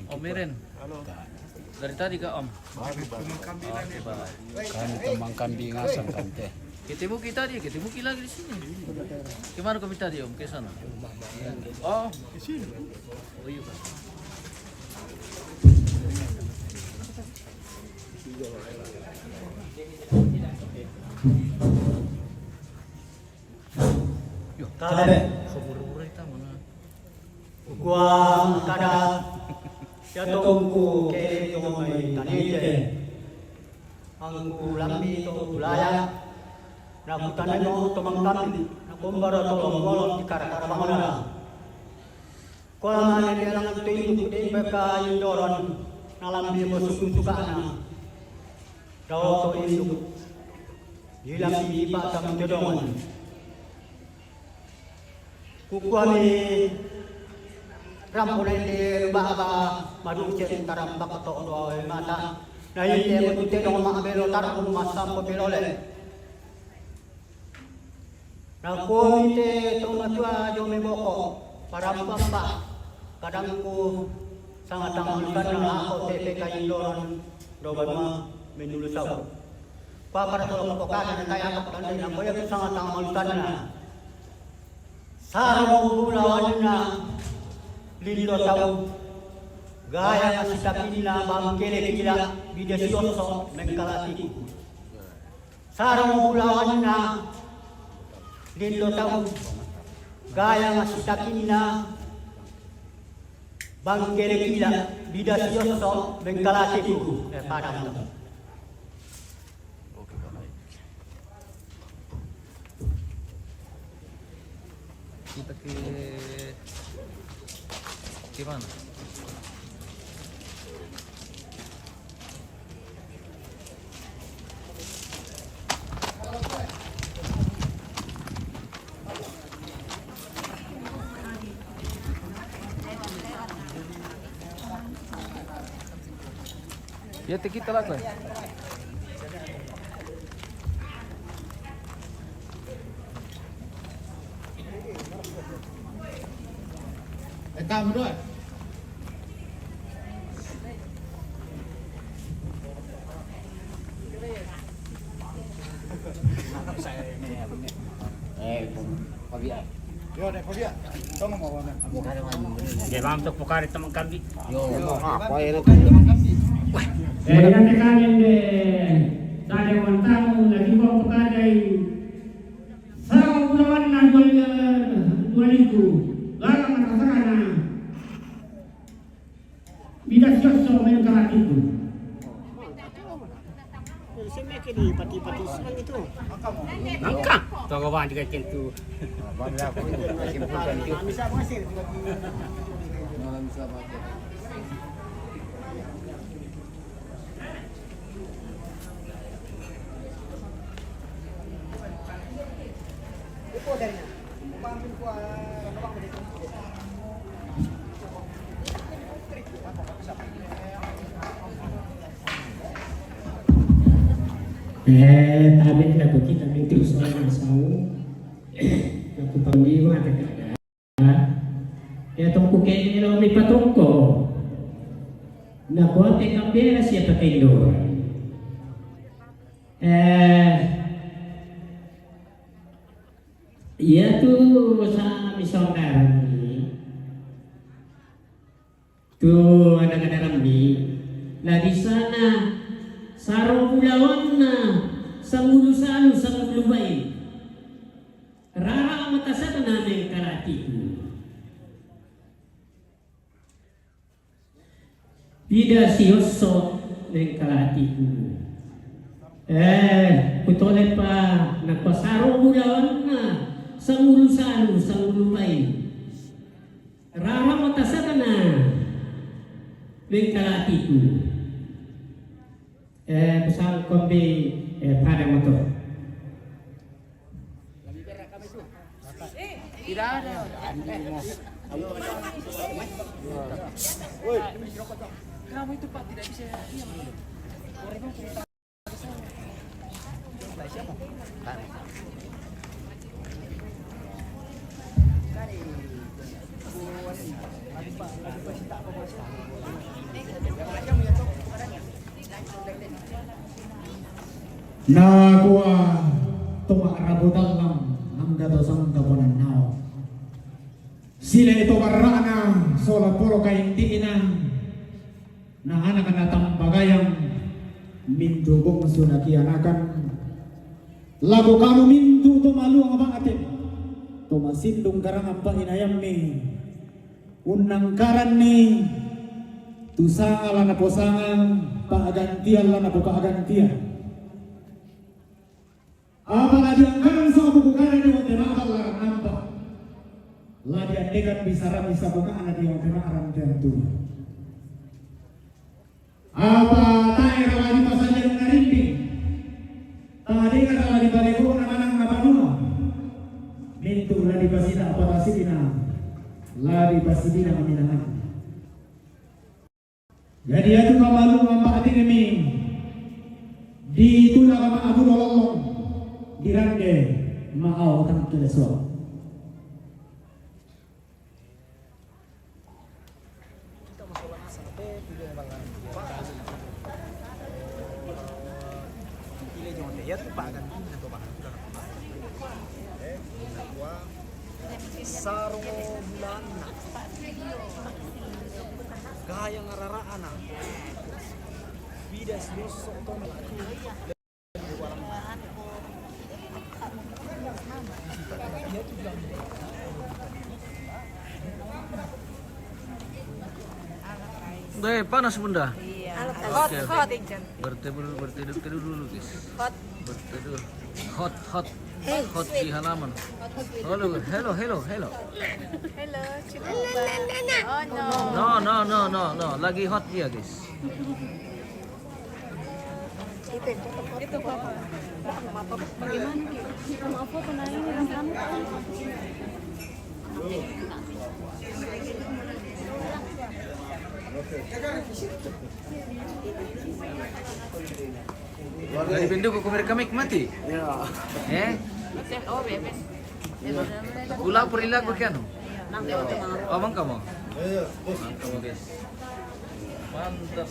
Om Miren. Dari tadi Kak Om. Kan teman kambing asam kante. Ketemu kita lagi di sini. Gimana kami tadi Om ke sana? Oh, ke sini. Oh iya. Kada Sobur-sobur kita mana? kuang kada yatongku ke tongmai tanite angku lambi to tulaya na kutanay mo tomang kami na kumbara to bolong di kara bangona kuang ani lang tuing di beka indoron na lambi mo susun-sukana daw to induk dilambi ba sa mendodongan kukuami rampolay di baba madukit tarambak to do mata na hindi mo tuti no maabelo tarong masampo pilole na komite to matua jo meboko parambamba kadang ko sangatang kan na ako tepe kayin doron do ba menulusaw pa para to ko kana tayo ko tanay na ko yung sangatang malutan na sarong bulawan na lindo tahu gaya masih sakina bangkele kila bidasyoso mengkalatiku sarong bulawan na lindo tahu gaya masih sakina bangkele kila bidasyoso mengkalatiku padam to. Kita gimana? Ya kita lah kan. Kamu doa. Yo, dek Fabia. Tolong mau mana? Dia bang untuk pokari teman kami. Apa ini? Yang tekanin deh. Tadi wantamu lagi bawa pekadai. Sarang pulawan na dua itu. Larang anak-anak. Bidas josok main karat itu. Angka. Tunggu bang juga tentu. Tadi aku kita itu soal masau. Aku panggil ada kada. Ya tungku kene lo mi patungko. Na kuate kambera siapa kaindo. Iya tuh sa misional ni. Tuh anak-anak kami. Lah di sana sarong pulawan na sangulu-salu sangulubay. Rara matasata namin karatiku. Bida siyoso ng karatiku. Putolet pa nagpasarong pulawan na sangulu-salu sangulubay. Rara matasata na ng karatiku. Pesawat kombi pada motor. Tidak ada. Kamu itu Pak tidak bisa diam. Na kuwa tumarabutan lang ang datosang tabunan nao. Sila ito karana sola puro kay hindi inang na anak na tambagayang mindubong sunakianakan. Lago kamo mindu tumalu ang abang atin. Tumasindong karang ang pahinayam ni unang karan ni tusanga lang na posangang paagantian lang na po paagantian. Apalagi ang karang sa bubukanan ni Waterabal larang nampak. Lagi andekan bisa bukaan di Waterabal tentu. Apa tayo lagi pasaja ng narinding. Tadi ka lagi baligo na manang napanuma. Mintu lagi pasina apa pasidina. Lagi pasidina kaminahan. Jadi itu kamalu mampatin ini. Di tula kama Abu Lolong. Dirande maaw tang tuleswa. Sarong bulan na. Gaya ngararaan na. Bidas besok to na. Deh, panas bunda. Hot, hot. Bertidur dulu guys. Hot. Bertidur. Hot di halaman. Halo. Hello, Oh no. No. Lagi hot dia guys. Itu Papa. Bagaimana kita mau foto na ini lang kami. Dari pintu ko mereka mati. Eh? Kula perila ko kano? Oh, mangka mo. Mangka mo guys. Mantap.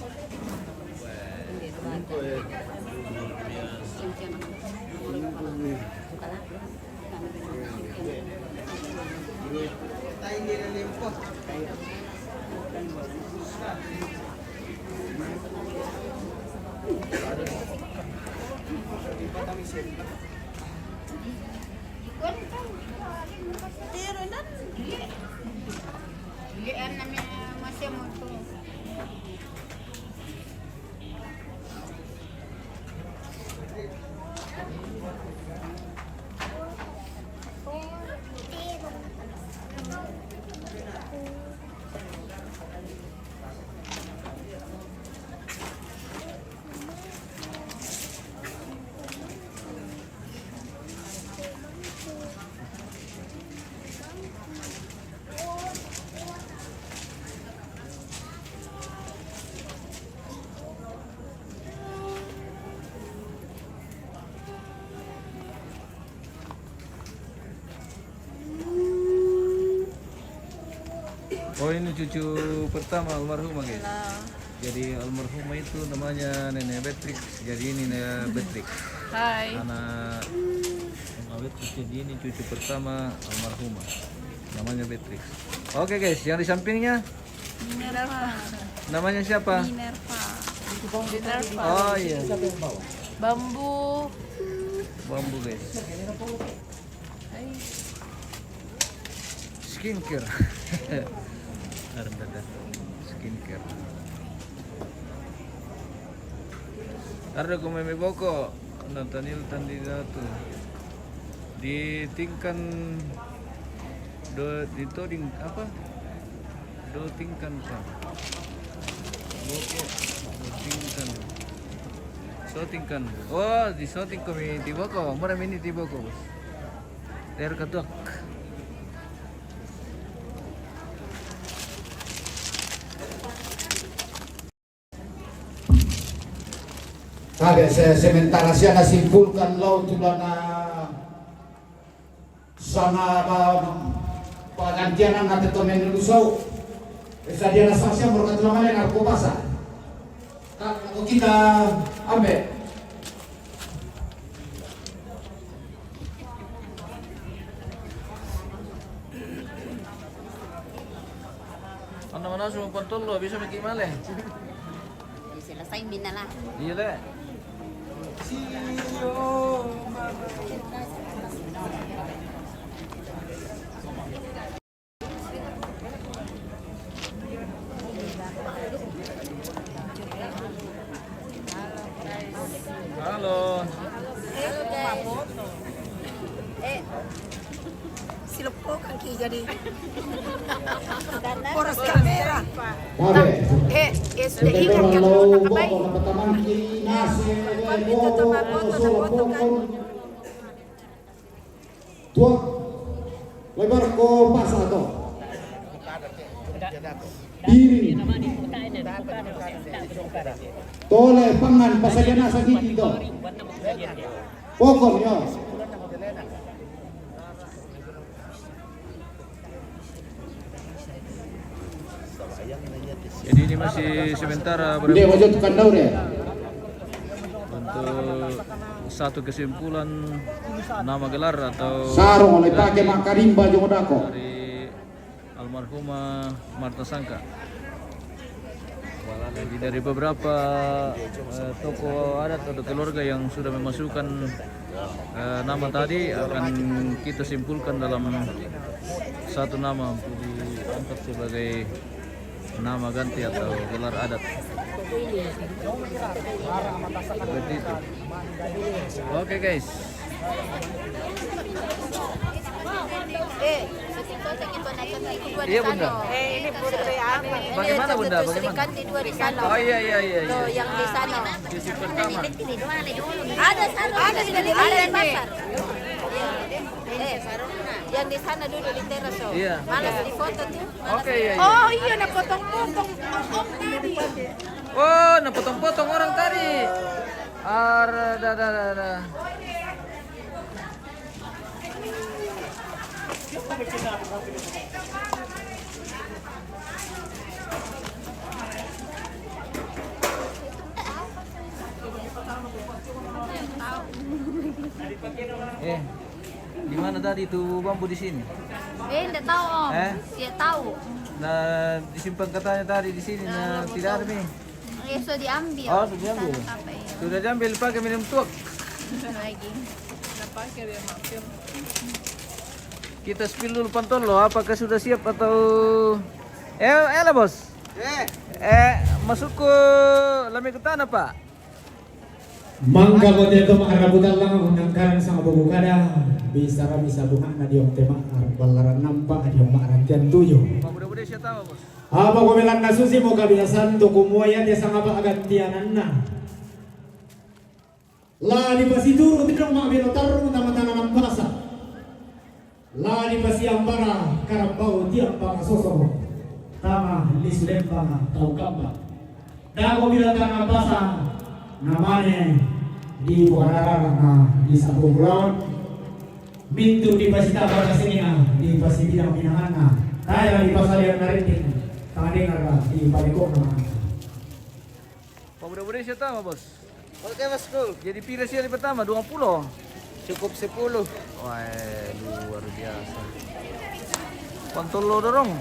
Oh, ini cucu pertama almarhumah guys. Jadi almarhumah itu namanya Nenek Beatrix. Jadi ini Nenek Beatrix. Hai. Anak Beatrix. Jadi ini cucu pertama almarhumah. Namanya Beatrix. Oke guys, yang di sampingnya Minerva. namanya siapa? Minerva. Oh iya. Bambu. Bambu guys. Skincare. Ada skincare. Ada kumeme boko Nathaniel Tandidatu di tingkan di toding apa? Do tingkan pa. Boko do tingkan. Sotingkan. Oh, di soting kami di boko. Mana ini di boko. Der katuk. Kade sementara siya nasimpulkan laut tula na sana pengantian ang natin ito menulusau. Isa dia nasa siya murkat naman yung narkobasa. Kung kita ambe. Ano man asong pantolo bisa makimale. Selesai bina lah. Iya deh. Halo. Silupok ang jadi. Poros kamera. Hingat ka doon nakabay. Tuak, lebar ko pasa to. Diri. Tole pangan pasagana sa gigi to. Pokon yo. Jadi ini masih sementara Dia wajib kandau deh. untuk satu kesimpulan nama gelar atau Sarung oleh pakai makarimba jeung odako. dari almarhumah Marta Sangka. Jadi dari beberapa tokoh adat atau keluarga yang sudah memasukkan nama tadi akan kita simpulkan dalam satu nama untuk diangkat sebagai nama ganti atau gelar adat. Seperti itu. Oke guys. Iya bunda. Ini putri apa? Bagaimana bunda? Bagaimana? Kan di dua di sana. Oh iya. Tuh yang di sana. Cucu pertama. Ada sarung. Ada di pasar. Yang di sana dulu di teras. Iya. Malas di foto tuh. Oke, iya. Oh iya, napotong-potong om tadi. Oh, napotong-potong orang tadi. Ada. Di mana tadi itu bambu di sini? Enggak tahu om. Tidak tahu. Nah, disimpan katanya tadi di sini. Nah, tidak ada nih. Ya sudah diambil. Oh, sudah diambil. Apa ya? Sudah diambil pakai minum tuak. Lagi. Kita spill dulu pantolo. Apakah sudah siap atau? Lah bos. Masuk ke lami ke tanah pak. Mangga ko dito makarabutan lang ako ng karang sa kabugukada. Bisa kami sa bunga na diyong tema balaran nampak diyong makaratian tuyo. Mudah-mudahan siya tahu bos. Apa ko melang nasusi mo kabiyasan to kumuayan dia sang apa agantianan na. La di pasituro tidong mga binotarong tama-tama ng basa. La di pasiambara karabao tiang pangasoso. Tama lisulen panga tau kamba. Dago bilang tanga basa. Namanya di Bukanara na di Sabong Ground mintu di pasita sini di pasibidang pinahan na tayo di pasalian nariting tangadingar di balikok naman. Mudah-mudahan siya tahu bos. Oke bosku. Jadi pira siya di pertama 20. Cukup 10. Wah, luar biasa. Pantolo dorong.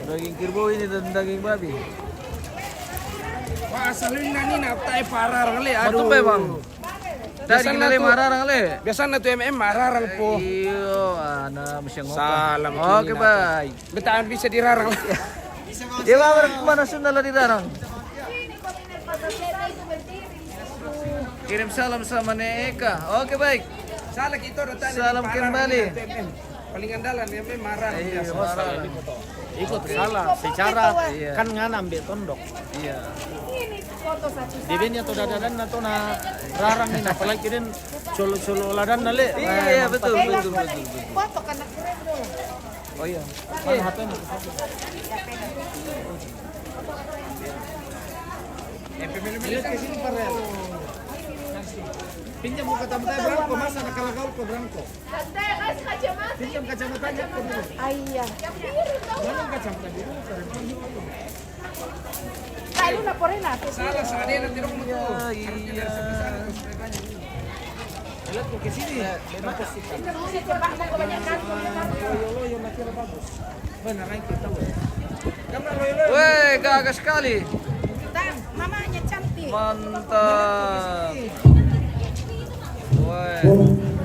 Daging kerbau ini dan daging babi. Wah, asalin na ni na tayo pararang le. Betul ba bang? Dari kinali mararang le. Biasa na to mararang po. Iyo, ana masyang ngopa. Salam. Oke, baik. Betaan bisa dirarang. Iya, bawa kemana Sunda lah dirarang? Kirim salam sama Eka. Oke, baik. Salah kita datang. Salam kembali. Paling andalan ya marah. Iya, marah. Ikut salah secara Iya. kan nganam be tondok. Iya. Di benya to dadadan na to na rarang ni na apalagi din solo ladan na le. Iya, betul. Foto kan keren dong. Oh iya. Mana HP na? Lihat ke sini Farel. Pinjam mo kacamata Branco, masa nakalagaw ko Branco. Pinjam kacamatanya ko dulu. Ayah. Mana kacamata dulu? Kayu na por na. Salah sana na tirong mo to. Iya. Lihat ko ke sini. Loyo na tira bagus. Benar kan kita tahu. Gambar loyo. Weh, gagah sekali. Mamanya cantik. Mantap. Weh.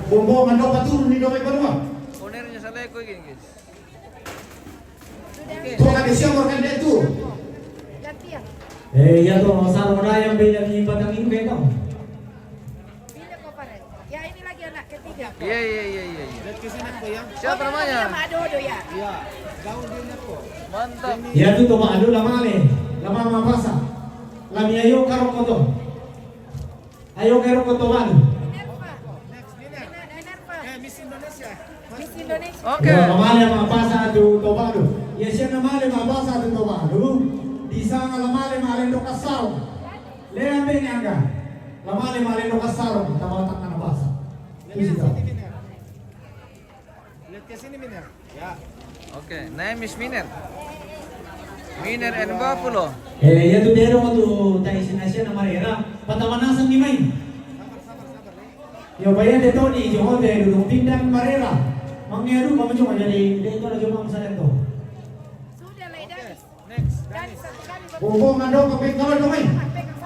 Bombong ano paturun ni Domay Balua. Ownernya sa leko gini, guys. Tuh kan siya mo kan itu. Gantian. Ya to sarong rayang beda di batang ingwe to. Pilih kok pare. Ya ini lagi anak ketiga. Iya. Lihat ke sini ko ya. Siapa namanya? Adodo ya. Iya. Gaul dia ko. Mantap. Ya tu to maalo lamale. Lama mabasa. Lami ayo karo ko to. Ayo karo ko to man. Miss Indonesia. Miss Indonesia. Oke. Ya lamale mabasa tu to baru. Ya siya namale mabasa tu to baru. Di sana lamale male do kasal. Lean din anga. Lamale male do kasal tawatak na nabasa. Kita. Lihat ke sini Miner. Ya. Oke, name is Miner. Miner and Buffalo. Ya tu dero mo tu tayo sinasya na marera. Patamanasan ni May. Yo bayan de Tony, yo de dudung pindang marera. Mangyaru kamu cuma jadi dito na cuma masalah to. Sudah lah Danis. Next. Danis satu kali. Bombong ano kapit kalau Domay.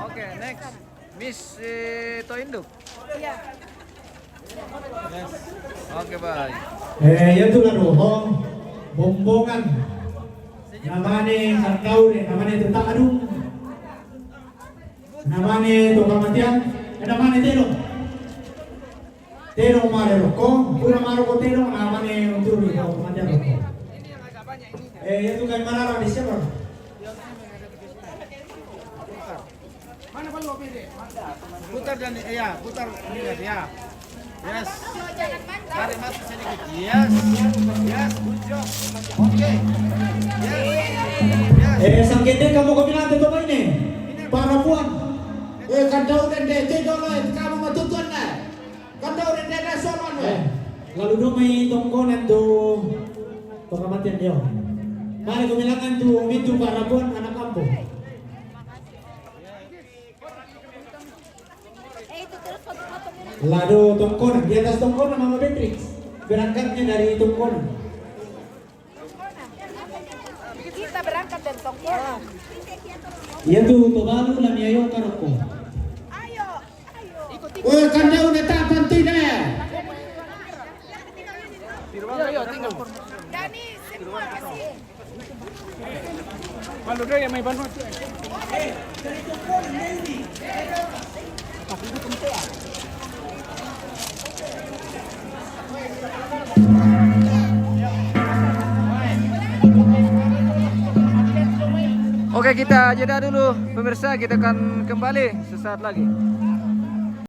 Oke, next. Miss Toinduk. Iya. Oke, baik. Ya tu kan bohong. Bombongan. Namanya sarkau deh, namanya itu tak adung. Namanya itu kematian, namanya telo. Telo marero ko, pura maro ko telo, namanya untuk itu kematian ko. Ini yang agak banyak ini. Itu kan marara di siapa? Putar dan iya, putar ini guys ya. Yes. Tarik masuk sedikit. Yes. Yes, good job. Oke. Yes. Sakit deh kamu bilang itu apa ini? Para puan. Kandau dan dede dolo kamu matutuan na. Kandau dan dede soron Lalu dong may tongkonan do pagkamatian dia. Mari kumilangan do itu para puan anak kampung. Lalu tongkonan di atas tongkonan Mama Beatrix. Berangkatnya dari tongkonan. Kita berangkat dari Tongkonan. Iya tuh baru lah niayo karoko. Ayo. kandau na tapan tina. Ayo, tinggal. Dani, semua kasih. Malu deh yang may banot. Oke, kita jeda dulu pemirsa, kita akan kembali sesaat lagi.